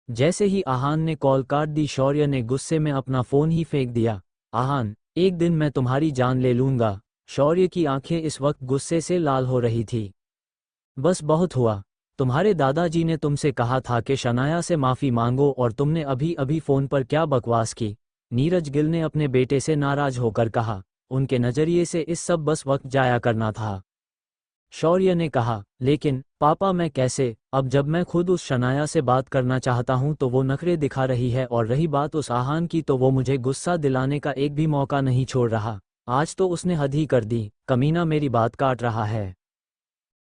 जैसे ही आहान ने कॉल काट दी, शौर्य ने गुस्से में अपना फोन ही फेंक दिया। आहान, एक दिन मैं तुम्हारी जान ले लूंगा। शौर्य की आंखें इस वक्त गुस्से से लाल हो रही थी। बस बहुत हुआ। तुम्हारे दादाजी ने तुमसे कहा था कि शनाया से माफी मांगो और तुमने अभी अभी फोन पर क्या बकवास की। नीरज गिल ने अपने बेटे से नाराज होकर कहा। उनके नजरिए से इस सब बस वक्त जाया करना था। शौर्य ने कहा, लेकिन पापा मैं कैसे, अब जब मैं खुद उस शनाया से बात करना चाहता हूं तो वो नखरे दिखा रही है, और रही बात उस आहान की तो वो मुझे गुस्सा दिलाने का एक भी मौका नहीं छोड़ रहा। आज तो उसने हद ही कर दी, कमीना मेरी बात काट रहा है।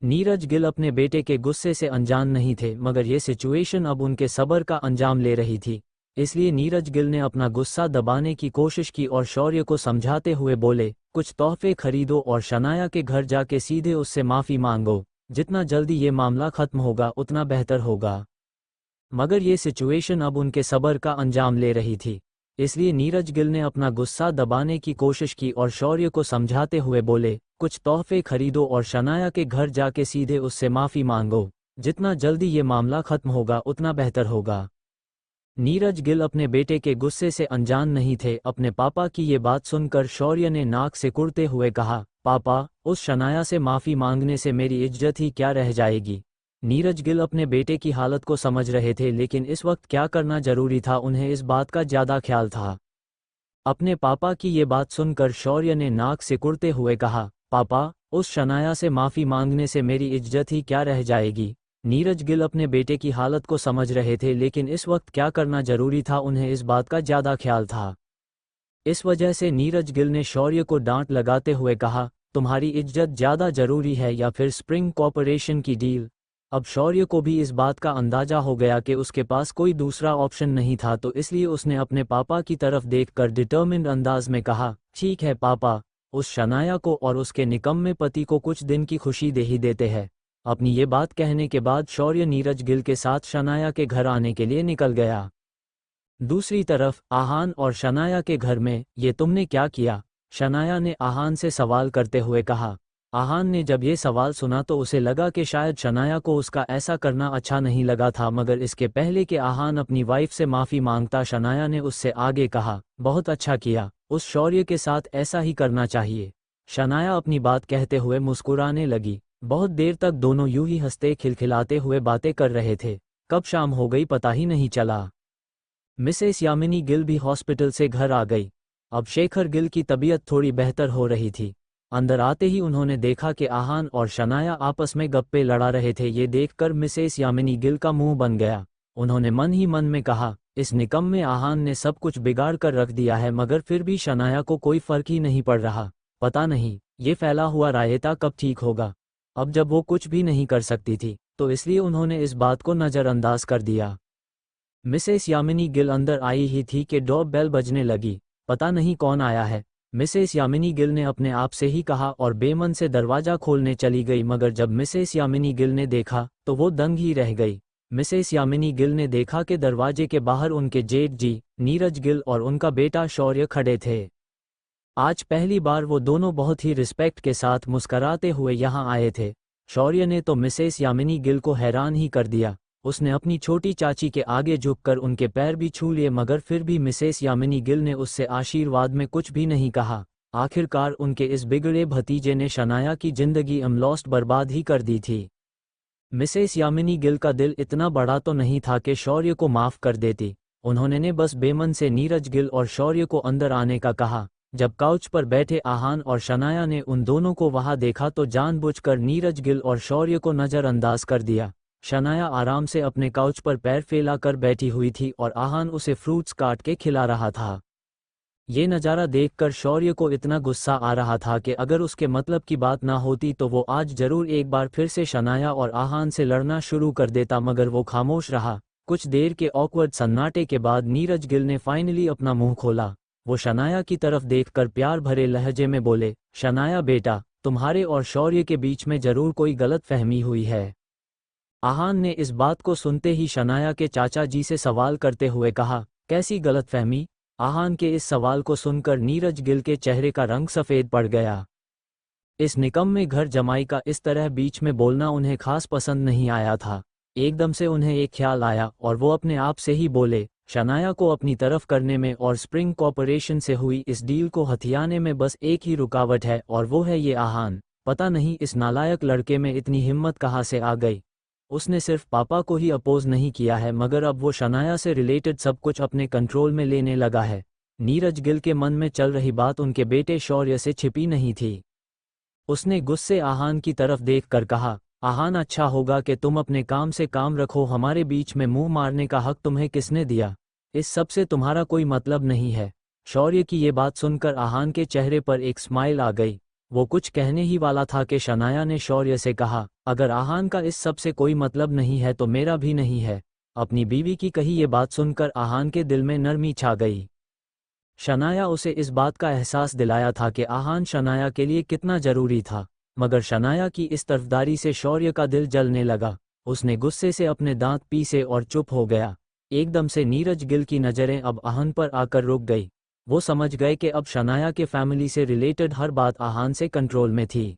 नीरज गिल अपने बेटे के गुस्से से अनजान नहीं थे, मगर ये सिचुएशन अब उनके सब्र का अंजाम ले रही थी। इसलिए नीरज गिल ने अपना गुस्सा दबाने की कोशिश की और शौर्य को समझाते हुए बोले, कुछ तोहफे खरीदो और शनाया के घर जाके सीधे उससे माफी मांगो। जितना जल्दी ये मामला खत्म होगा उतना बेहतर होगा। मगर ये सिचुएशन अब उनके सब्र का अंजाम ले रही थी। इसलिए नीरज गिल ने अपना गुस्सा दबाने की कोशिश की और शौर्य को समझाते हुए बोले, कुछ तोहफे खरीदो और शनाया के घर जाके सीधे उससे माफी मांगो। जितना जल्दी ये मामला खत्म होगा उतना बेहतर होगा। नीरज गिल अपने बेटे के गुस्से से अनजान नहीं थे। अपने पापा की ये बात सुनकर शौर्य ने नाक सिकुड़ते हुए कहा, पापा, उस शनाया से माफी मांगने से मेरी इज्जत ही क्या रह जाएगी। नीरज गिल अपने बेटे की हालत को समझ रहे थे, लेकिन इस वक्त क्या करना जरूरी था उन्हें इस बात का ज्यादा ख्याल था। अपने पापा की ये बात सुनकर शौर्य ने नाक सिकुड़ते हुए कहा, पापा, उस शनाया से माफी मांगने से मेरी इज्जत ही क्या रह जाएगी। नीरज गिल अपने बेटे की हालत को समझ रहे थे, लेकिन इस वक्त क्या करना जरूरी था उन्हें इस बात का ज्यादा ख्याल था। इस वजह से नीरज गिल ने शौर्य को डांट लगाते हुए कहा, तुम्हारी इज्जत ज्यादा जरूरी है या फिर स्प्रिंग कॉर्पोरेशन की डील। अब शौर्य को भी इस बात का अंदाजा हो गया कि उसके पास कोई दूसरा ऑप्शन नहीं था, तो इसलिए उसने अपने पापा की तरफ देखकर डिटर्मिन्ड अंदाज में कहा, ठीक है पापा, उस शनाया को और उसके निकम्मे पति को कुछ दिन की खुशी दे ही देते हैं। अपनी ये बात कहने के बाद शौर्य नीरज गिल के साथ शनाया के घर आने के लिए निकल गया। दूसरी तरफ आहान और शनाया के घर में, ये तुमने क्या किया? शनाया ने आहान से सवाल करते हुए कहा। आहान ने जब ये सवाल सुना तो उसे लगा कि शायद शनाया को उसका ऐसा करना अच्छा नहीं लगा था, मगर इसके पहले कि आहान अपनी वाइफ से माफी मांगता, शनाया ने उससे आगे कहा, बहुत अच्छा किया, उस शौर्य के साथ ऐसा ही करना चाहिए। शनाया अपनी बात कहते हुए मुस्कुराने लगी। बहुत देर तक दोनों यूं ही हंसते खिलखिलाते हुए बातें कर रहे थे। कब शाम हो गई पता ही नहीं चला। मिसेस यामिनी गिल भी हॉस्पिटल से घर आ गई। अब शेखर गिल की तबीयत थोड़ी बेहतर हो रही थी। अंदर आते ही उन्होंने देखा कि आहान और शनाया आपस में गप्पे लड़ा रहे थे। ये देखकर मिसेस यामिनी गिल का मुंह बन गया। उन्होंने मन ही मन में कहा, इस निकम्मे आहान ने सब कुछ बिगाड़ कर रख दिया है, मगर फिर भी शनाया को कोई फर्क ही नहीं पड़ रहा। पता नहीं ये फैला हुआ रायता कब ठीक होगा। अब जब वो कुछ भी नहीं कर सकती थी तो इसलिए उन्होंने इस बात को नज़रअंदाज कर दिया। मिसेस यामिनी गिल अंदर आई ही थी कि डोर बेल बजने लगी। पता नहीं कौन आया है, मिसेस यामिनी गिल ने अपने आप से ही कहा और बेमन से दरवाजा खोलने चली गई। मगर जब मिसेस यामिनी गिल ने देखा तो वो दंग ही रह गई। मिसेस यामिनी गिल ने देखा कि दरवाजे के बाहर उनके जेठ जी नीरज गिल और उनका बेटा शौर्य खड़े थे। आज पहली बार वो दोनों बहुत ही रिस्पेक्ट के साथ मुस्कराते हुए यहाँ आए थे। शौर्य ने तो मिसेस यामिनी गिल को हैरान ही कर दिया। उसने अपनी छोटी चाची के आगे झुककर उनके पैर भी छू लिए, मगर फिर भी मिसेस यामिनी गिल ने उससे आशीर्वाद में कुछ भी नहीं कहा। आखिरकार उनके इस बिगड़े भतीजे ने शनाया की जिंदगी ऑलमोस्ट बर्बाद ही कर दी थी। मिसेस यामिनी गिल का दिल इतना बड़ा तो नहीं था कि शौर्य को माफ कर देती। उन्होंने बस बेमन से नीरज गिल और शौर्य को अंदर आने का कहा। जब काउच पर बैठे आहान और शनाया ने उन दोनों को वहां देखा तो जानबूझकर नीरज गिल और शौर्य को नजरअंदाज कर दिया। शनाया आराम से अपने काउच पर पैर फैलाकर बैठी हुई थी और आहान उसे फ्रूट्स काट के खिला रहा था। ये नज़ारा देखकर शौर्य को इतना गुस्सा आ रहा था कि अगर उसके मतलब की बात ना होती तो वो आज जरूर एक बार फिर से शनाया और आहान से लड़ना शुरू कर देता, मगर वो खामोश रहा। कुछ देर के ऑकवर्ड सन्नाटे के बाद नीरज गिल ने फाइनली अपना मुंह खोला। वो शनाया की तरफ देखकर प्यार भरे लहजे में बोले, शनाया बेटा, तुम्हारे और शौर्य के बीच में जरूर कोई गलत फहमी हुई है। आहान ने इस बात को सुनते ही शनाया के चाचा जी से सवाल करते हुए कहा, कैसी गलतफहमी? आहान के इस सवाल को सुनकर नीरज गिल के चेहरे का रंग सफेद पड़ गया। इस निकम्मे घर जमाई का इस तरह बीच में बोलना उन्हें खास पसंद नहीं आया था। एकदम से उन्हें एक ख्याल आया और वो अपने आप से ही बोले, शनाया को अपनी तरफ करने में और स्प्रिंग कॉर्पोरेशन से हुई इस डील को हथियाने में बस एक ही रुकावट है और वो है ये आहान। पता नहीं इस नालायक लड़के में इतनी हिम्मत कहाँ से आ गई। उसने सिर्फ पापा को ही अपोज नहीं किया है मगर अब वो शनाया से रिलेटेड सब कुछ अपने कंट्रोल में लेने लगा है। नीरज गिल के मन में चल रही बात उनके बेटे शौर्य से छिपी नहीं थी। उसने गुस्से आहान की तरफ देखकर कहा, आहान अच्छा होगा कि तुम अपने काम से काम रखो, हमारे बीच में मुंह मारने का हक तुम्हें किसने दिया? इस सब से तुम्हारा कोई मतलब नहीं है। शौर्य की ये बात सुनकर आहान के चेहरे पर एक स्माइल आ गई। वो कुछ कहने ही वाला था कि शनाया ने शौर्य से कहा, अगर आहान का इस सब से कोई मतलब नहीं है तो मेरा भी नहीं है। अपनी बीवी की कही ये बात सुनकर आहान के दिल में नरमी छा गई। शनाया उसे इस बात का एहसास दिलाया था कि आहान शनाया के लिए कितना जरूरी था, मगर शनाया की इस तरफदारी से शौर्य का दिल जलने लगा। उसने गुस्से से अपने दांत पीसे और चुप हो गया। एकदम से नीरज गिल की नज़रें अब आहान पर आकर रुक गई। वो समझ गए कि अब शनाया के फैमिली से रिलेटेड हर बात आहान से कंट्रोल में थी।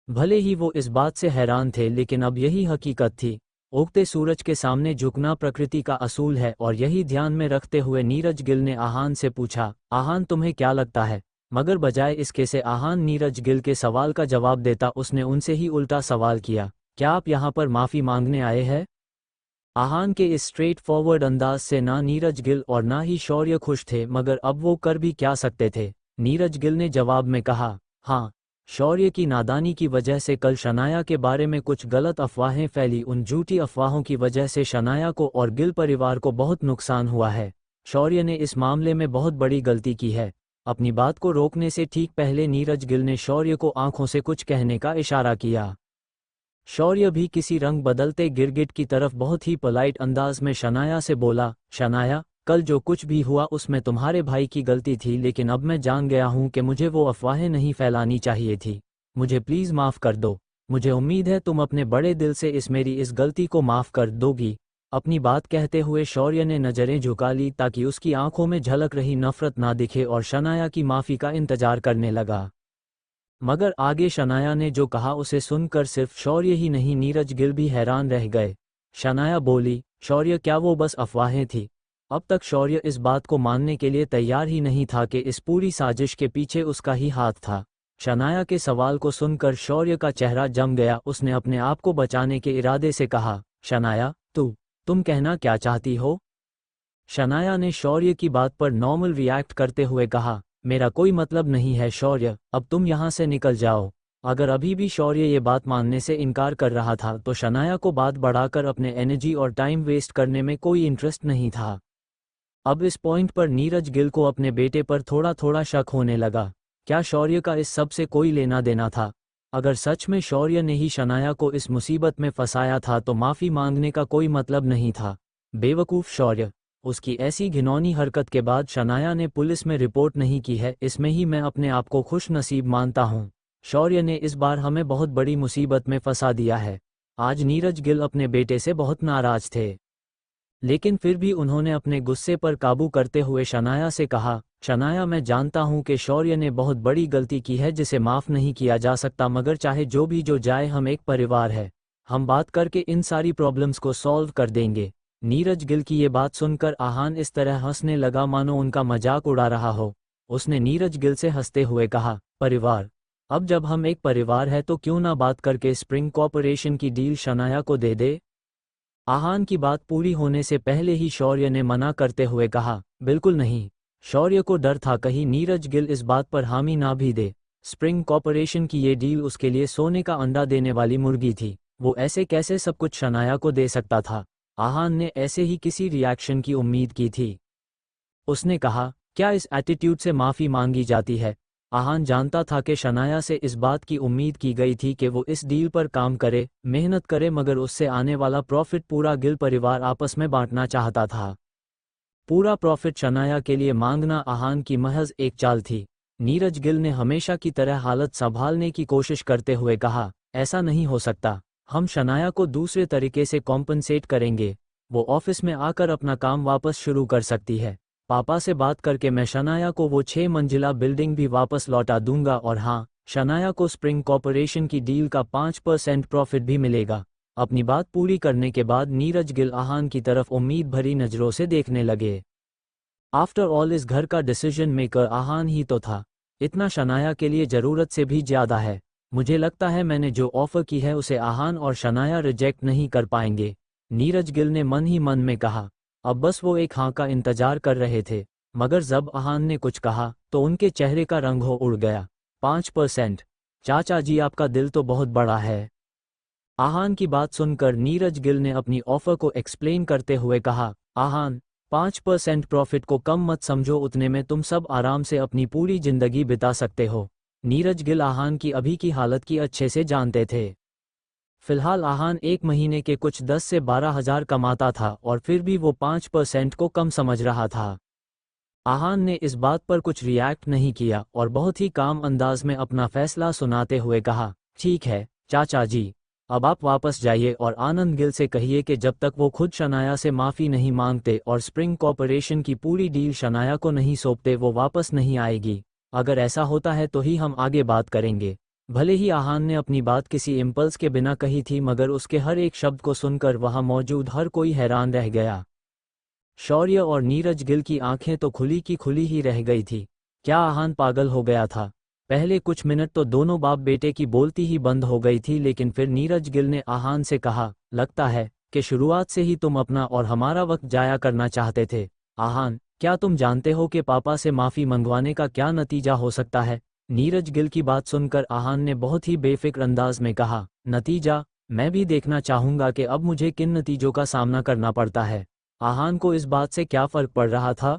भले ही वो इस बात से हैरान थे लेकिन अब यही हकीकत थी। उगते सूरज के सामने झुकना प्रकृति का असूल है और यही ध्यान में रखते हुए नीरज गिल ने आहान से पूछा, आहान तुम्हें क्या लगता है? मगर बजाय इसके से आहान नीरज गिल के सवाल का जवाब देता उसने उनसे ही उल्टा सवाल किया, क्या आप यहाँ पर माफ़ी मांगने आए हैं? आहान के इस स्ट्रेट फॉरवर्ड अंदाज से ना नीरज गिल और ना ही शौर्य खुश थे, मगर अब वो कर भी क्या सकते थे। नीरज गिल ने जवाब में कहा, हाँ, शौर्य की नादानी की वजह से कल शनाया के बारे में कुछ गलत अफवाहें फैली। उन झूठी अफवाहों की वजह से शनाया को और गिल परिवार को बहुत नुकसान हुआ है। शौर्य ने इस मामले में बहुत बड़ी गलती की है। अपनी बात को रोकने से ठीक पहले नीरज गिल ने शौर्य को आंखों से कुछ कहने का इशारा किया। शौर्य भी किसी रंग बदलते गिरगिट की तरफ बहुत ही पोलाइट अंदाज में शनाया से बोला, शनाया, कल जो कुछ भी हुआ उसमें तुम्हारे भाई की गलती थी, लेकिन अब मैं जान गया हूं कि मुझे वो अफवाहें नहीं फैलानी चाहिए थी। मुझे प्लीज़ माफ़ कर दो। मुझे उम्मीद है तुम अपने बड़े दिल से मेरी इस गलती को माफ़ कर दोगी। अपनी बात कहते हुए शौर्य ने नज़रें झुका ली ताकि उसकी आंखों में झलक रही नफरत ना दिखे और शनाया की माफ़ी का इंतजार करने लगा। मगर आगे शनाया ने जो कहा उसे सुनकर सिर्फ शौर्य ही नहीं नीरज गिल भी हैरान रह गए। शनाया बोली, शौर्य, क्या वो बस अफवाहें थी? अब तक शौर्य इस बात को मानने के लिए तैयार ही नहीं था कि इस पूरी साजिश के पीछे उसका ही हाथ था। शनाया के सवाल को सुनकर शौर्य का चेहरा जम गया। उसने अपने आप को बचाने के इरादे से कहा, शनाया, तुम कहना क्या चाहती हो? शनाया ने शौर्य की बात पर नॉर्मल रिएक्ट करते हुए कहा, मेरा कोई मतलब नहीं है शौर्य, अब तुम यहाँ से निकल जाओ। अगर अभी भी शौर्य ये बात मानने से इनकार कर रहा था तो शनाया को बात बढ़ाकर अपने एनर्जी और टाइम वेस्ट करने में कोई इंटरेस्ट नहीं था। अब इस पॉइंट पर नीरज गिल को अपने बेटे पर थोड़ा थोड़ा शक होने लगा। क्या शौर्य का इस सब से कोई लेना देना था? अगर सच में शौर्य ने ही शनाया को इस मुसीबत में फंसाया था तो माफ़ी मांगने का कोई मतलब नहीं था। बेवकूफ़ शौर्य। उसकी ऐसी घिनौनी हरकत के बाद शनाया ने पुलिस में रिपोर्ट नहीं की है, इसमें ही मैं अपने आप को खुश नसीब मानता हूँ। शौर्य ने इस बार हमें बहुत बड़ी मुसीबत में फंसा दिया है। आज नीरज गिल अपने बेटे से बहुत नाराज थे, लेकिन फिर भी उन्होंने अपने गुस्से पर काबू करते हुए शनाया से कहा, शनाया, मैं जानता हूं कि शौर्य ने बहुत बड़ी गलती की है जिसे माफ़ नहीं किया जा सकता, मगर चाहे जो भी जो जाए हम एक परिवार है। हम बात करके इन सारी प्रॉब्लम्स को सॉल्व कर देंगे। नीरज गिल की ये बात सुनकर आहान इस तरह हंसने लगा मानो उनका मजाक उड़ा रहा हो। उसने नीरज गिल से हंसते हुए कहा, परिवार? अब जब हम एक परिवार है तो क्यों ना बात करके स्प्रिंग कॉर्पोरेशन की डील शनाया को दे दे? आहान की बात पूरी होने से पहले ही शौर्य ने मना करते हुए कहा, बिल्कुल नहीं। शौर्य को डर था कहीं नीरज गिल इस बात पर हामी ना भी दे। स्प्रिंग कॉर्पोरेशन की ये डील उसके लिए सोने का अंडा देने वाली मुर्गी थी। वो ऐसे कैसे सब कुछ शनाया को दे सकता था? आहान ने ऐसे ही किसी रिएक्शन की उम्मीद की थी। उसने कहा, क्या इस एटीट्यूड से माफ़ी मांगी जाती है? आहान जानता था कि शनाया से इस बात की उम्मीद की गई थी कि वो इस डील पर काम करे, मेहनत करे, मगर उससे आने वाला प्रॉफिट पूरा गिल परिवार आपस में बांटना चाहता था। पूरा प्रॉफिट शनाया के लिए मांगना आहान की महज एक चाल थी। नीरज गिल ने हमेशा की तरह हालत संभालने की कोशिश करते हुए कहा, ऐसा नहीं हो सकता, हम शनाया को दूसरे तरीके से कॉम्पनसेट करेंगे, वो ऑफिस में आकर अपना काम वापस शुरू कर सकती है। पापा से बात करके मैं शनाया को वो 6 मंजिला बिल्डिंग भी वापस लौटा दूंगा और हाँ, शनाया को स्प्रिंग कॉर्पोरेशन की डील का 5% प्रॉफिट भी मिलेगा। अपनी बात पूरी करने के बाद नीरज गिल आहान की तरफ उम्मीद भरी नजरों से देखने लगे। आफ्टर ऑल इस घर का डिसीजन मेकर आहान ही तो था, इतना शनाया के लिए ज़रूरत से भी ज़्यादा है। मुझे लगता है मैंने जो ऑफ़र की है उसे आहान और शनाया रिजेक्ट नहीं कर पाएंगे, नीरज गिल ने मन ही मन में कहा। अब बस वो एक हाँ का इंतजार कर रहे थे, मगर जब आहान ने कुछ कहा तो उनके चेहरे का रंग हो उड़ गया। 5%? चाचा जी आपका दिल तो बहुत बड़ा है। आहान की बात सुनकर नीरज गिल ने अपनी ऑफर को एक्सप्लेन करते हुए कहा, आहान, 5% प्रॉफिट को कम मत समझो, उतने में तुम सब आराम से अपनी पूरी जिंदगी बिता सकते हो। नीरज गिल आहान की अभी की हालत की अच्छे से जानते थे। फिलहाल आहान एक महीने के कुछ 10 से 12 हज़ार कमाता था और फिर भी वो 5% को कम समझ रहा था। आहान ने इस बात पर कुछ रिएक्ट नहीं किया और बहुत ही काम अंदाज में अपना फैसला सुनाते हुए कहा, ठीक है चाचा जी, अब आप वापस जाइए और आनंद गिल से कहिए कि जब तक वो खुद शनाया से माफ़ी नहीं मांगते और स्प्रिंग कॉर्पोरेशन की पूरी डील शनाया को नहीं सौंपते वो वापस नहीं आएगी। अगर ऐसा होता है तो ही हम आगे बात करेंगे। भले ही आहान ने अपनी बात किसी इम्पल्स के बिना कही थी, मगर उसके हर एक शब्द को सुनकर वहां मौजूद हर कोई हैरान रह गया। शौर्य और नीरज गिल की आंखें तो खुली की खुली ही रह गई थी। क्या आहान पागल हो गया था? पहले कुछ मिनट तो दोनों बाप बेटे की बोलती ही बंद हो गई थी, लेकिन फिर नीरज गिल ने आहान से कहा, लगता है कि शुरुआत से ही तुम अपना और हमारा वक्त जाया करना चाहते थे। आहान, क्या तुम जानते हो कि पापा से माफ़ी मंगवाने का क्या नतीजा हो सकता है? नीरज गिल की बात सुनकर आहान ने बहुत ही बेफिक्र अंदाज में कहा, नतीजा? मैं भी देखना चाहूंगा कि अब मुझे किन नतीजों का सामना करना पड़ता है। आहान को इस बात से क्या फर्क पड़ रहा था?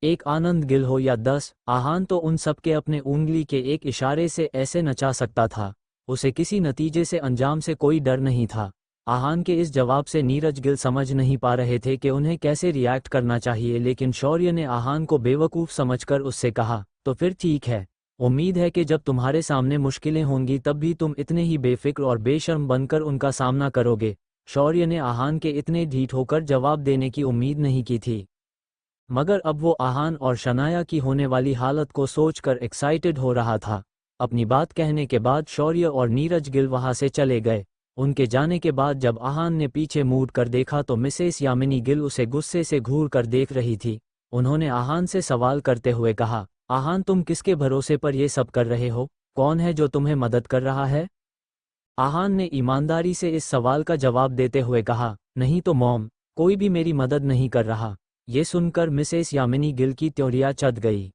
एक आनंद गिल हो या 10, आहान तो उन सब के अपने उंगली के एक इशारे से ऐसे नचा सकता था। उसे किसी नतीजे से अंजाम से कोई डर नहीं था। आहान के इस जवाब से नीरज गिल समझ नहीं पा रहे थे कि उन्हें कैसे रिएक्ट करना चाहिए, लेकिन शौर्य ने आहान को बेवकूफ़ समझकर उससे कहा, तो फिर ठीक है, उम्मीद है कि जब तुम्हारे सामने मुश्किलें होंगी तब भी तुम इतने ही बेफिक्र और बेशर्म बनकर उनका सामना करोगे। शौर्य ने आहान के इतने ढीठ होकर जवाब देने की उम्मीद नहीं की थी, मगर अब वो आहान और शनाया की होने वाली हालत को सोचकर एक्साइटेड हो रहा था। अपनी बात कहने के बाद शौर्य और नीरज गिल वहां से चले गए। उनके जाने के बाद जब आहान ने पीछे मुड़ कर देखा तो मिसेस यामिनी गिल उसे गुस्से से घूर कर देख रही थी। उन्होंने आहान से सवाल करते हुए कहा, आहान तुम किसके भरोसे पर ये सब कर रहे हो? कौन है जो तुम्हें मदद कर रहा है? आहान ने ईमानदारी से इस सवाल का जवाब देते हुए कहा, नहीं तो मॉम, कोई भी मेरी मदद नहीं कर रहा। ये सुनकर मिसेस यामिनी गिल की त्योरियां चढ़ गई।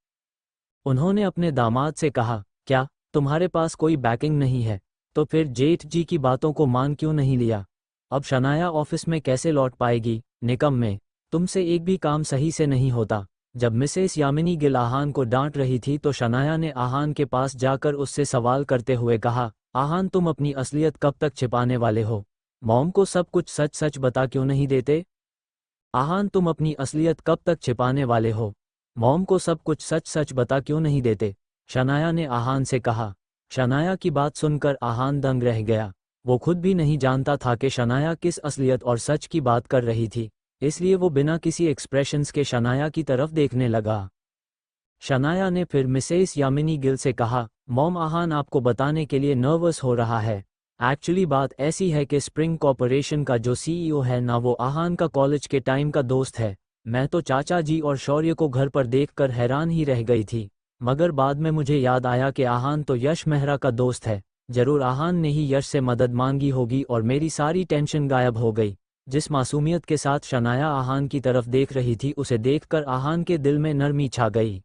उन्होंने अपने दामाद से कहा, क्या तुम्हारे पास कोई बैकिंग नहीं है? तो फिर जेठ जी की बातों को मान क्यों नहीं लिया? अब शनाया ऑफिस में कैसे लौट पाएगी? निकम्मे, तुमसे एक भी काम सही से नहीं होता। जब मिसेस यामिनी गिल आहान को डांट रही थी तो शनाया ने आहान के पास जाकर उससे सवाल करते हुए कहा, आहान तुम अपनी असलियत कब तक छिपाने वाले हो? मॉम को सब कुछ सच सच बता क्यों नहीं देते? आहान तुम अपनी असलियत कब तक छिपाने वाले हो? मॉम को सब कुछ सच सच बता क्यों नहीं देते? शनाया ने आहान से कहा। शनाया की बात सुनकर आहान दंग रह गया। वो खुद भी नहीं जानता था कि शनाया किस असलियत और सच की बात कर रही थी, इसलिए वो बिना किसी एक्सप्रेशंस के शनाया की तरफ देखने लगा। शनाया ने फिर मिसेस यामिनी गिल से कहा, मॉम आहान आपको बताने के लिए नर्वस हो रहा है। एक्चुअली बात ऐसी है कि स्प्रिंग कॉर्पोरेशन का जो सीईओ है ना, वो आहान का कॉलेज के टाइम का दोस्त है। मैं तो चाचा जी और शौर्य को घर पर देखकर हैरान ही रह गई थी, मगर बाद में मुझे याद आया कि आहान तो यश मेहरा का दोस्त है। जरूर आहान ने ही यश से मदद मांगी होगी और मेरी सारी टेंशन गायब हो गई। जिस मासूमियत के साथ शनाया आहान की तरफ देख रही थी उसे देखकर आहान के दिल में नरमी छा गई।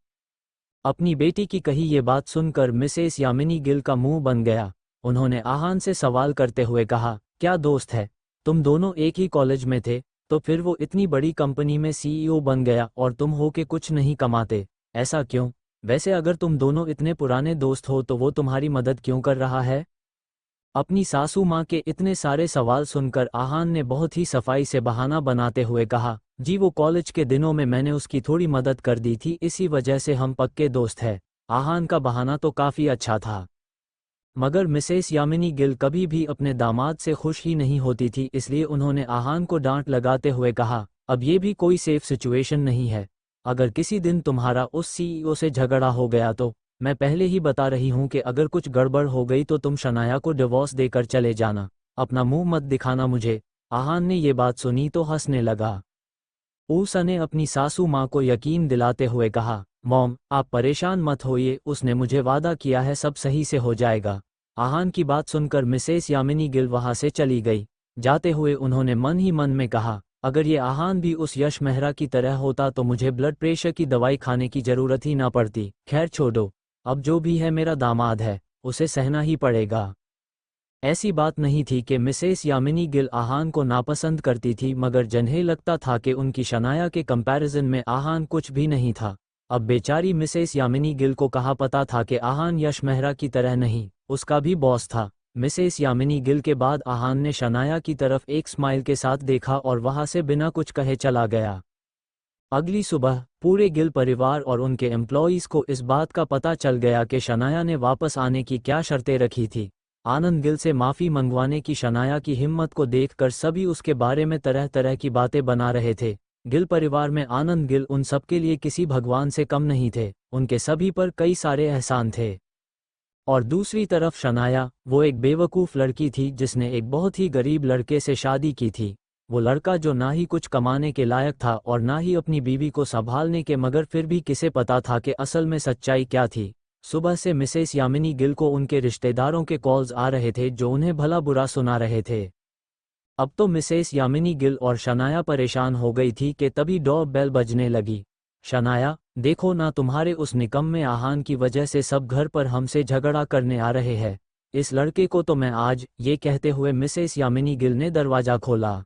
अपनी बेटी की कही ये बात सुनकर मिसेस यामिनी गिल का मुंह बन गया। उन्होंने आहान से सवाल करते हुए कहा, क्या दोस्त है? तुम दोनों एक ही कॉलेज में थे, तो फिर वो इतनी बड़ी कंपनी में सीईओ बन गया और तुम हो के कुछ नहीं कमाते, ऐसा क्यों? वैसे अगर तुम दोनों इतने पुराने दोस्त हो तो वो तुम्हारी मदद क्यों कर रहा है? अपनी सासू माँ के इतने सारे सवाल सुनकर आहान ने बहुत ही सफाई से बहाना बनाते हुए कहा, जी वो कॉलेज के दिनों में मैंने उसकी थोड़ी मदद कर दी थी, इसी वजह से हम पक्के दोस्त हैं। आहान का बहाना तो काफ़ी अच्छा था, मगर मिसेस यामिनी गिल कभी भी अपने दामाद से खुश ही नहीं होती थी, इसलिए उन्होंने आहान को डांट लगाते हुए कहा, अब ये भी कोई सेफ सिचुएशन नहीं है। अगर किसी दिन तुम्हारा उस सीईओ से झगड़ा हो गया तो मैं पहले ही बता रही हूँ कि अगर कुछ गड़बड़ हो गई तो तुम शनाया को डिवोर्स देकर चले जाना, अपना मुंह मत दिखाना मुझे। आहान ने ये बात सुनी तो हंसने लगा। ऊषा ने अपनी सासू माँ को यकीन दिलाते हुए कहा, मॉम आप परेशान मत होइए, उसने मुझे वादा किया है सब सही से हो जाएगा। आहान की बात सुनकर मिसेस यामिनी गिल वहां से चली गई। जाते हुए उन्होंने मन ही मन में कहा, अगर ये आहान भी उस यश मेहरा की तरह होता तो मुझे ब्लड प्रेशर की दवाई खाने की जरूरत ही ना पड़ती। खैर छोड़ो, अब जो भी है मेरा दामाद है, उसे सहना ही पड़ेगा। ऐसी बात नहीं थी कि मिसेस यामिनी गिल आहान को नापसंद करती थी, मगर जिन्हें लगता था कि उनकी शनाया के कंपैरिजन में आहान कुछ भी नहीं था। अब बेचारी मिसेस यामिनी गिल को कहा पता था कि आहान यश मेहरा की तरह नहीं, उसका भी बॉस था। मिसेस यामिनी गिल के बाद आहान ने शनाया की तरफ एक स्माइल के साथ देखा और वहां से बिना कुछ कहे चला गया। अगली सुबह पूरे गिल परिवार और उनके एम्प्लॉयज़ को इस बात का पता चल गया कि शनाया ने वापस आने की क्या शर्तें रखी थी। आनंद गिल से माफ़ी मंगवाने की शनाया की हिम्मत को देखकर सभी उसके बारे में तरह तरह की बातें बना रहे थे। गिल परिवार में आनंद गिल उन सबके लिए किसी भगवान से कम नहीं थे, उनके सभी पर कई सारे एहसान थे। और दूसरी तरफ शनाया, वो एक बेवकूफ़ लड़की थी जिसने एक बहुत ही गरीब लड़के से शादी की थी। वो लड़का जो ना ही कुछ कमाने के लायक था और ना ही अपनी बीवी को संभालने के, मगर फिर भी किसे पता था कि असल में सच्चाई क्या थी। सुबह से मिसेस यामिनी गिल को उनके रिश्तेदारों के कॉल्स आ रहे थे जो उन्हें भला बुरा सुना रहे थे। अब तो मिसेस यामिनी गिल और शनाया परेशान हो गई थी कि तभी डोर बेल बजने लगी। शनाया, देखो ना, तुम्हारे उस निकम्मे आहान की वजह से सब घर पर हमसे झगड़ा करने आ रहे हैं। इस लड़के को तो मैं आज, ये कहते हुए मिसेस यामिनी गिल ने दरवाज़ा खोला।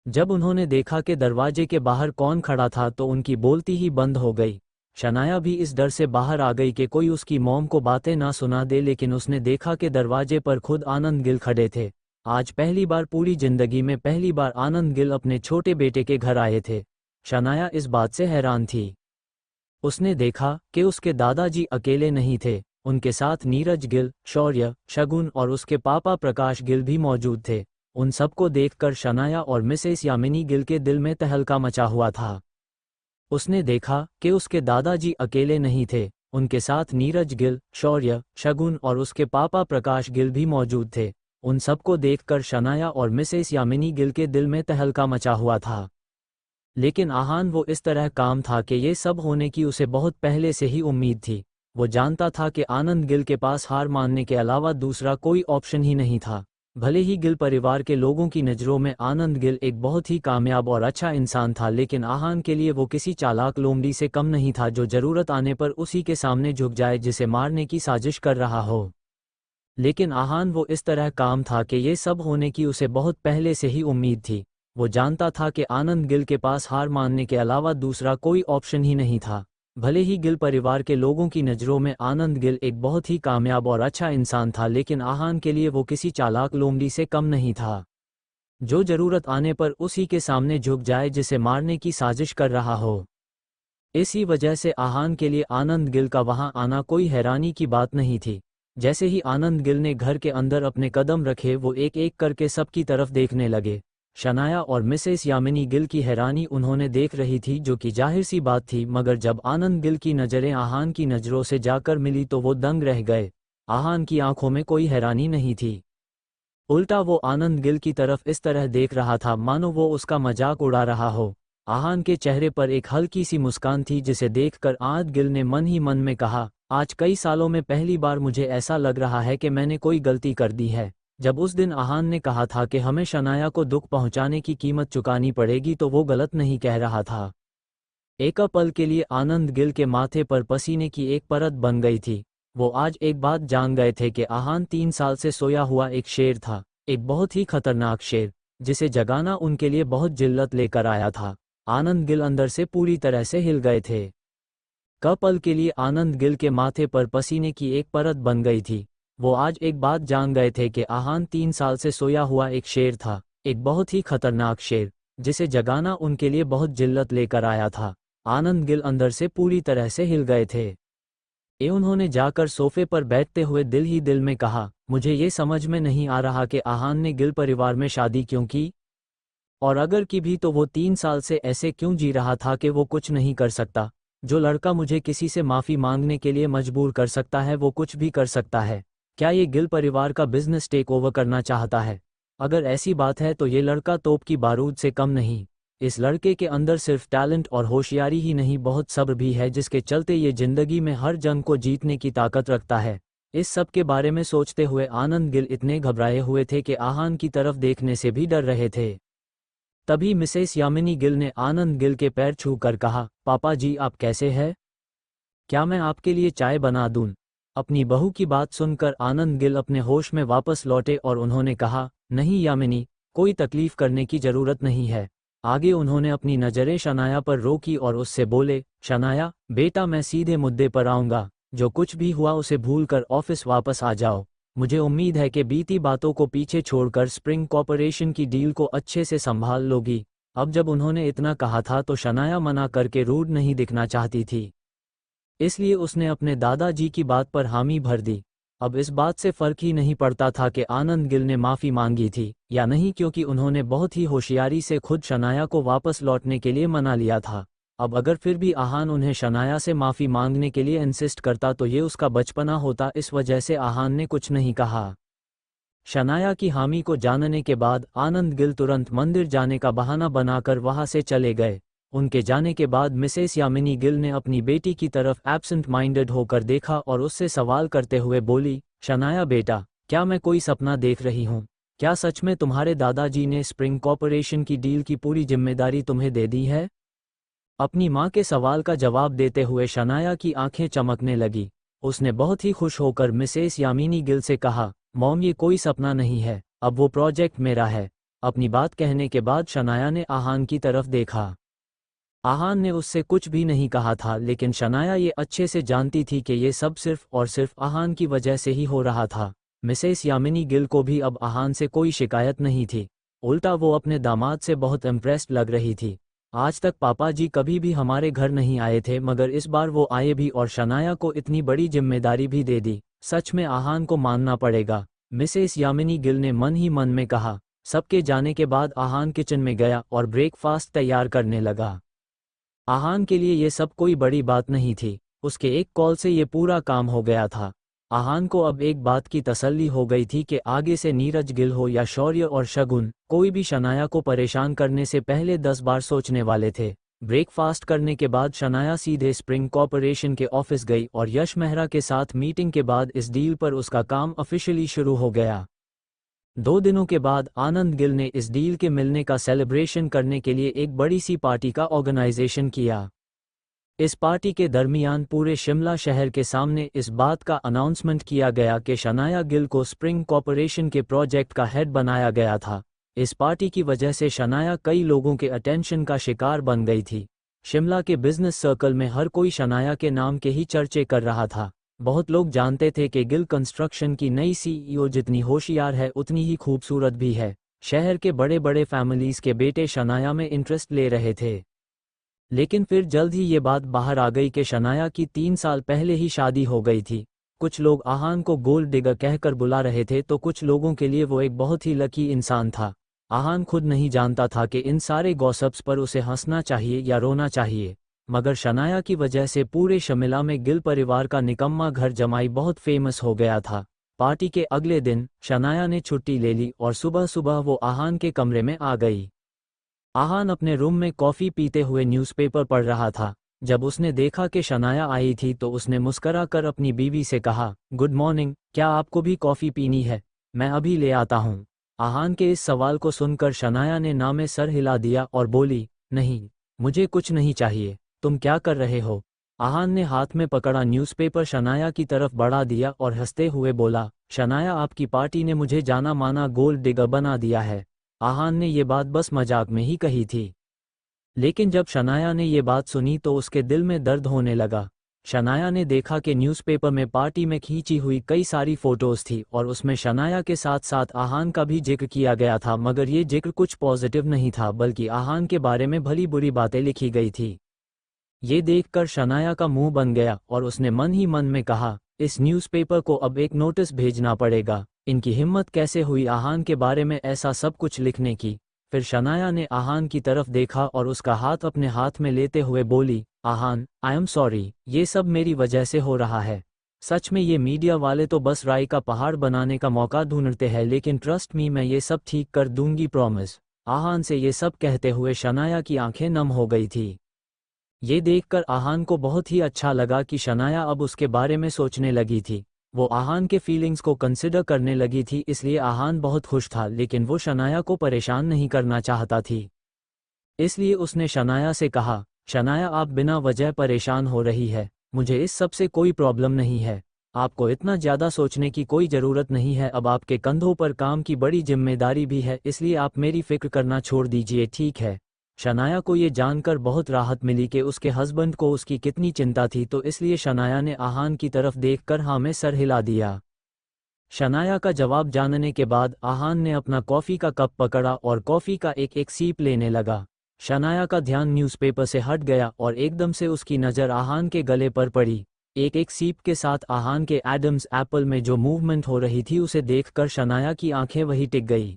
जब उन्होंने देखा कि दरवाजे के बाहर कौन खड़ा था तो उनकी बोलती ही बंद हो गई। शनाया भी इस डर से बाहर आ गई कि कोई उसकी मॉम को बातें ना सुना दे, लेकिन उसने देखा कि दरवाजे पर खुद आनंद गिल खड़े थे। आज पहली बार पूरी जिंदगी में पहली बार आनंद गिल अपने छोटे बेटे के घर आए थे। शनाया इस बात से हैरान थी। उसने देखा कि उसके दादाजी अकेले नहीं थे, उनके साथ नीरज गिल, शौर्य, शगुन और उसके पापा प्रकाश गिल भी मौजूद थे। उन सबको देखकर शनाया और मिसेस यामिनी गिल के दिल में तहलका मचा हुआ था। उसने देखा कि उसके दादाजी अकेले नहीं थे, उनके साथ नीरज गिल, शौर्य, शगुन और उसके पापा प्रकाश गिल भी मौजूद थे। उन सबको देखकर शनाया और मिसेस यामिनी गिल के दिल में तहलका मचा हुआ था। लेकिन आहान वो इस तरह काम था कि ये सब होने की उसे बहुत पहले से ही उम्मीद थी। वो जानता था कि आनंद गिल के पास हार मानने के अलावा दूसरा कोई ऑप्शन ही नहीं था। भले ही गिल परिवार के लोगों की नज़रों में आनंद गिल एक बहुत ही कामयाब और अच्छा इंसान था, लेकिन आहान के लिए वो किसी चालाक लोमड़ी से कम नहीं था जो ज़रूरत आने पर उसी के सामने झुक जाए जिसे मारने की साजिश कर रहा हो। लेकिन आहान वो इस तरह काम था कि ये सब होने की उसे बहुत पहले से ही उम्मीद थी। वो जानता था कि आनंद गिल के पास हार मानने के अलावा दूसरा कोई ऑप्शन ही नहीं था। भले ही गिल परिवार के लोगों की नज़रों में आनंद गिल एक बहुत ही कामयाब और अच्छा इंसान था, लेकिन आहान के लिए वो किसी चालाक लोमड़ी से कम नहीं था जो ज़रूरत आने पर उसी के सामने झुक जाए जिसे मारने की साजिश कर रहा हो। इसी वजह से आहान के लिए आनंद गिल का वहां आना कोई हैरानी की बात नहीं थी। जैसे ही आनंद गिल ने घर के अंदर अपने कदम रखे, वो एक एक करके सबकी तरफ देखने लगे। शनाया और मिसेस यामिनी गिल की हैरानी उन्होंने देख रही थी, जो कि जाहिर सी बात थी, मगर जब आनंद गिल की नज़रें आहान की नज़रों से जाकर मिली तो वो दंग रह गए। आहान की आंखों में कोई हैरानी नहीं थी, उल्टा वो आनंद गिल की तरफ इस तरह देख रहा था मानो वो उसका मजाक उड़ा रहा हो। आहान के चेहरे पर एक हल्की सी मुस्कान थी जिसे देखकर आनंद गिल ने मन ही मन में कहा, आज कई सालों में पहली बार मुझे ऐसा लग रहा है कि मैंने कोई गलती कर दी है। जब उस दिन आहान ने कहा था कि हमें शनाया को दुख पहुंचाने की कीमत चुकानी पड़ेगी तो वो गलत नहीं कह रहा था। एक पल के लिए आनंद गिल के माथे पर पसीने की एक परत बन गई थी। वो आज एक बात जान गए थे कि आहान 3 साल से सोया हुआ एक शेर था, एक बहुत ही खतरनाक शेर जिसे जगाना उनके लिए बहुत जिल्लत लेकर आया था। आनंद गिल अंदर से पूरी तरह से हिल गए थे। पल के लिए आनंद गिल के माथे पर पसीने की एक परत बन गई थी। वो आज एक बात जान गए थे कि आहान 3 साल से सोया हुआ एक शेर था, एक बहुत ही खतरनाक शेर जिसे जगाना उनके लिए बहुत जिल्लत लेकर आया था। आनंद गिल अंदर से पूरी तरह से हिल गए थे। उन्होंने जाकर सोफे पर बैठते हुए दिल ही दिल में कहा, मुझे ये समझ में नहीं आ रहा कि आहान ने गिल परिवार में शादी क्यों की, और अगर की भी तो वो 3 साल से ऐसे क्यों जी रहा था कि वो कुछ नहीं कर सकता। जो लड़का मुझे किसी से माफ़ी मांगने के लिए मजबूर कर सकता है वो कुछ भी कर सकता है। क्या ये गिल परिवार का बिजनेस टेक ओवर करना चाहता है? अगर ऐसी बात है तो ये लड़का तोप की बारूद से कम नहीं। इस लड़के के अंदर सिर्फ टैलेंट और होशियारी ही नहीं, बहुत सब्र भी है, जिसके चलते ये जिंदगी में हर जंग को जीतने की ताकत रखता है। इस सब के बारे में सोचते हुए आनंद गिल इतने घबराए हुए थे कि आहान की तरफ देखने से भी डर रहे थे। तभी मिसेस यामिनी गिल ने आनंद गिल के पैर छू कर कहा, पापा जी आप कैसे हैं? क्या मैं आपके लिए चाय बना दूं? अपनी बहू की बात सुनकर आनंद गिल अपने होश में वापस लौटे और उन्होंने कहा, नहीं यामिनी, कोई तकलीफ करने की जरूरत नहीं है। आगे उन्होंने अपनी नज़रें शनाया पर रोकी और उससे बोले, शनाया बेटा मैं सीधे मुद्दे पर आऊँगा, जो कुछ भी हुआ उसे भूल कर ऑफिस वापस आ जाओ। मुझे उम्मीद है कि बीती बातों को पीछे छोड़कर स्प्रिंग कॉर्पोरेशन की डील को अच्छे से संभाल लोगी। अब जब उन्होंने इतना कहा था तो शनाया मना करके रूड नहीं दिखना चाहती थी, इसलिए उसने अपने दादाजी की बात पर हामी भर दी। अब इस बात से फर्क ही नहीं पड़ता था कि आनंद गिल ने माफ़ी मांगी थी या नहीं, क्योंकि उन्होंने बहुत ही होशियारी से खुद शनाया को वापस लौटने के लिए मना लिया था। अब अगर फिर भी आहान उन्हें शनाया से माफ़ी मांगने के लिए इंसिस्ट करता तो ये उसका बचपना होता, इस वजह से आहान ने कुछ नहीं कहा। शनाया की हामी को जानने के बाद आनंद गिल तुरंत मंदिर जाने का बहाना बनाकर वहां से चले गए। उनके जाने के बाद मिसेस यामिनी गिल ने अपनी बेटी की तरफ एब्सेंट माइंडेड होकर देखा और उससे सवाल करते हुए बोली, शनाया बेटा, क्या मैं कोई सपना देख रही हूँ? क्या सच में तुम्हारे दादाजी ने स्प्रिंग कॉर्पोरेशन की डील की पूरी जिम्मेदारी तुम्हें दे दी है? अपनी माँ के सवाल का जवाब देते हुए शनाया की आंखें चमकने लगी। उसने बहुत ही खुश होकर मिसेस यामिनी गिल से कहा, मॉम ये कोई सपना नहीं है, अब वो प्रोजेक्ट मेरा है। अपनी बात कहने के बाद शनाया ने आहान की तरफ देखा। आहान ने उससे कुछ भी नहीं कहा था, लेकिन शनाया ये अच्छे से जानती थी कि ये सब सिर्फ और सिर्फ आहान की वजह से ही हो रहा था। मिसेस यामिनी गिल को भी अब आहान से कोई शिकायत नहीं थी, उल्टा वो अपने दामाद से बहुत इम्प्रेस्ड लग रही थी। आज तक पापा जी कभी भी हमारे घर नहीं आए थे, मगर इस बार वो आए भी और शनाया को इतनी बड़ी जिम्मेदारी भी दे दी। सच में आहान को मानना पड़ेगा, मिसेस यामिनी गिल ने मन ही मन में कहा। सबके जाने के बाद आहान किचन में गया और ब्रेकफास्ट तैयार करने लगा। आहान के लिए ये सब कोई बड़ी बात नहीं थी, उसके एक कॉल से ये पूरा काम हो गया था। आहान को अब एक बात की तसल्ली हो गई थी कि आगे से नीरज गिल हो या शौर्य और शगुन, कोई भी शनाया को परेशान करने से पहले 10 बार सोचने वाले थे। ब्रेकफास्ट करने के बाद शनाया सीधे स्प्रिंग कॉर्पोरेशन के ऑफिस गई और यश मेहरा के साथ मीटिंग के बाद इस डील पर उसका काम ऑफिशियली शुरू हो गया। 2 दिनों के बाद आनंद गिल ने इस डील के मिलने का सेलिब्रेशन करने के लिए एक बड़ी सी पार्टी का ऑर्गेनाइजेशन किया। इस पार्टी के दरमियान पूरे शिमला शहर के सामने इस बात का अनाउंसमेंट किया गया कि शनाया गिल को स्प्रिंग कॉर्पोरेशन के प्रोजेक्ट का हेड बनाया गया था। इस पार्टी की वजह से शनाया कई लोगों के अटेंशन का शिकार बन गई थी। शिमला के बिजनेस सर्कल में हर कोई शनाया के नाम के ही चर्चे कर रहा था। बहुत लोग जानते थे कि गिल कंस्ट्रक्शन की नई सीईओ जितनी होशियार है उतनी ही खूबसूरत भी है। शहर के बड़े बड़े फैमिलीज के बेटे शनाया में इंटरेस्ट ले रहे थे। लेकिन फिर जल्द ही ये बात बाहर आ गई कि शनाया की 3 साल पहले ही शादी हो गई थी। कुछ लोग आहान को गोल्ड डिगर कहकर बुला रहे थे तो कुछ लोगों के लिए वो एक बहुत ही लकी इंसान था। आहान खुद नहीं जानता था कि इन सारे गॉसिप्स पर उसे हंसना चाहिए या रोना चाहिए, मगर शनाया की वजह से पूरे शमिला में गिल परिवार का निकम्मा घर जमाई बहुत फेमस हो गया था। पार्टी के अगले दिन शनाया ने छुट्टी ले ली और सुबह सुबह वो आहान के कमरे में आ गई। आहान अपने रूम में कॉफ़ी पीते हुए न्यूज़पेपर पढ़ रहा था। जब उसने देखा कि शनाया आई थी तो उसने मुस्कराकर अपनी बीवी से कहा, गुड मॉर्निंग, क्या आपको भी कॉफ़ी पीनी है? मैं अभी ले आता हूँ। आहान के इस सवाल को सुनकर शनाया ने ना में सर हिला दिया और बोली, नहीं, मुझे कुछ नहीं चाहिए। तुम क्या कर रहे हो? आहान ने हाथ में पकड़ा न्यूज़पेपर शनाया की तरफ बढ़ा दिया और हंसते हुए बोला, शनाया आपकी पार्टी ने मुझे जाना माना गोल्ड डिगर बना दिया है। आहान ने ये बात बस मजाक में ही कही थी, लेकिन जब शनाया ने ये बात सुनी तो उसके दिल में दर्द होने लगा। शनाया ने देखा कि न्यूज़पेपर में पार्टी में खींची हुई कई सारी फोटोज थी और उसमें शनाया के साथ साथ आहान का भी जिक्र किया गया था, मगर ये जिक्र कुछ पॉजिटिव नहीं था बल्कि आहान के बारे में भली बुरी बातें लिखी गई थी। ये देखकर शनाया का मुंह बन गया और उसने मन ही मन में कहा, इस न्यूज़पेपर को अब एक नोटिस भेजना पड़ेगा। इनकी हिम्मत कैसे हुई आहान के बारे में ऐसा सब कुछ लिखने की। फिर शनाया ने आहान की तरफ देखा और उसका हाथ अपने हाथ में लेते हुए बोली, आहान, आई एम सॉरी, ये सब मेरी वजह से हो रहा है। सच में ये मीडिया वाले तो बस राय का पहाड़ बनाने का मौका ढूंढते हैं, लेकिन ट्रस्ट मी, मैं ये सब ठीक कर दूंगी, प्रॉमिस। आहान से ये सब कहते हुए शनाया की आंखें नम हो गई थी। ये देखकर आहान को बहुत ही अच्छा लगा कि शनाया अब उसके बारे में सोचने लगी थी। वो आहान के फीलिंग्स को कंसिडर करने लगी थी, इसलिए आहान बहुत खुश था, लेकिन वो शनाया को परेशान नहीं करना चाहता थी। इसलिए उसने शनाया से कहा, शनाया, आप बिना वजह परेशान हो रही है, मुझे इस सब से कोई प्रॉब्लम नहीं है। आपको इतना ज़्यादा सोचने की कोई ज़रूरत नहीं है। अब आपके कंधों पर काम की बड़ी जिम्मेदारी भी है, इसलिए आप मेरी फिक्र करना छोड़ दीजिए, ठीक है। शनाया को ये जानकर बहुत राहत मिली कि उसके हस्बैंड को उसकी कितनी चिंता थी, तो इसलिए शनाया ने आहान की तरफ देखकर हाँ में सर हिला दिया। शनाया का जवाब जानने के बाद आहान ने अपना कॉफ़ी का कप पकड़ा और कॉफ़ी का एक एक सीप लेने लगा। शनाया का ध्यान न्यूज़पेपर से हट गया और एकदम से उसकी नज़र आहान के गले पर पड़ी। एक एक सीप के साथ आहान के एडम्स एप्पल में जो मूवमेंट हो रही थी उसे देखकर शनाया की आंखें वहीं टिक गई।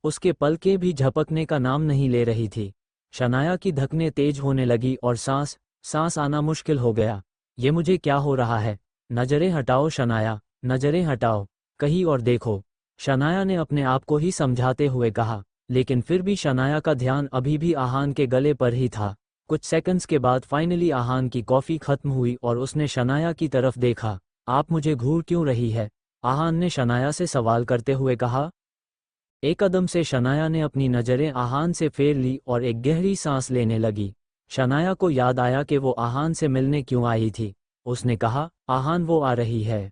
उसके पलकें भी झपकने का नाम नहीं ले रही थी। शनाया की धड़कनें तेज होने लगी और सांस आना मुश्किल हो गया। ये मुझे क्या हो रहा है? नजरें हटाओ शनाया, नजरें हटाओ, कहीं और देखो, शनाया ने अपने आप को ही समझाते हुए कहा। लेकिन फिर भी शनाया का ध्यान अभी भी आहान के गले पर ही था। कुछ सेकंड्स के बाद फाइनली आहान की कॉफ़ी खत्म हुई और उसने शनाया की तरफ देखा। आप मुझे घूर क्यों रही है? आहान ने शनाया से सवाल करते हुए कहा। एक कदम से शनाया ने अपनी नज़रें आहान से फेर ली और एक गहरी सांस लेने लगी। शनाया को याद आया कि वो आहान से मिलने क्यों आई थी। उसने कहा, आहान, वो आ रही है।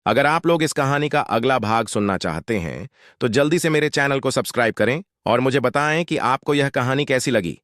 अगर आप लोग इस कहानी का अगला भाग सुनना चाहते हैं तो जल्दी से मेरे चैनल को सब्सक्राइब करें और मुझे बताएं कि आपको यह कहानी कैसी लगी।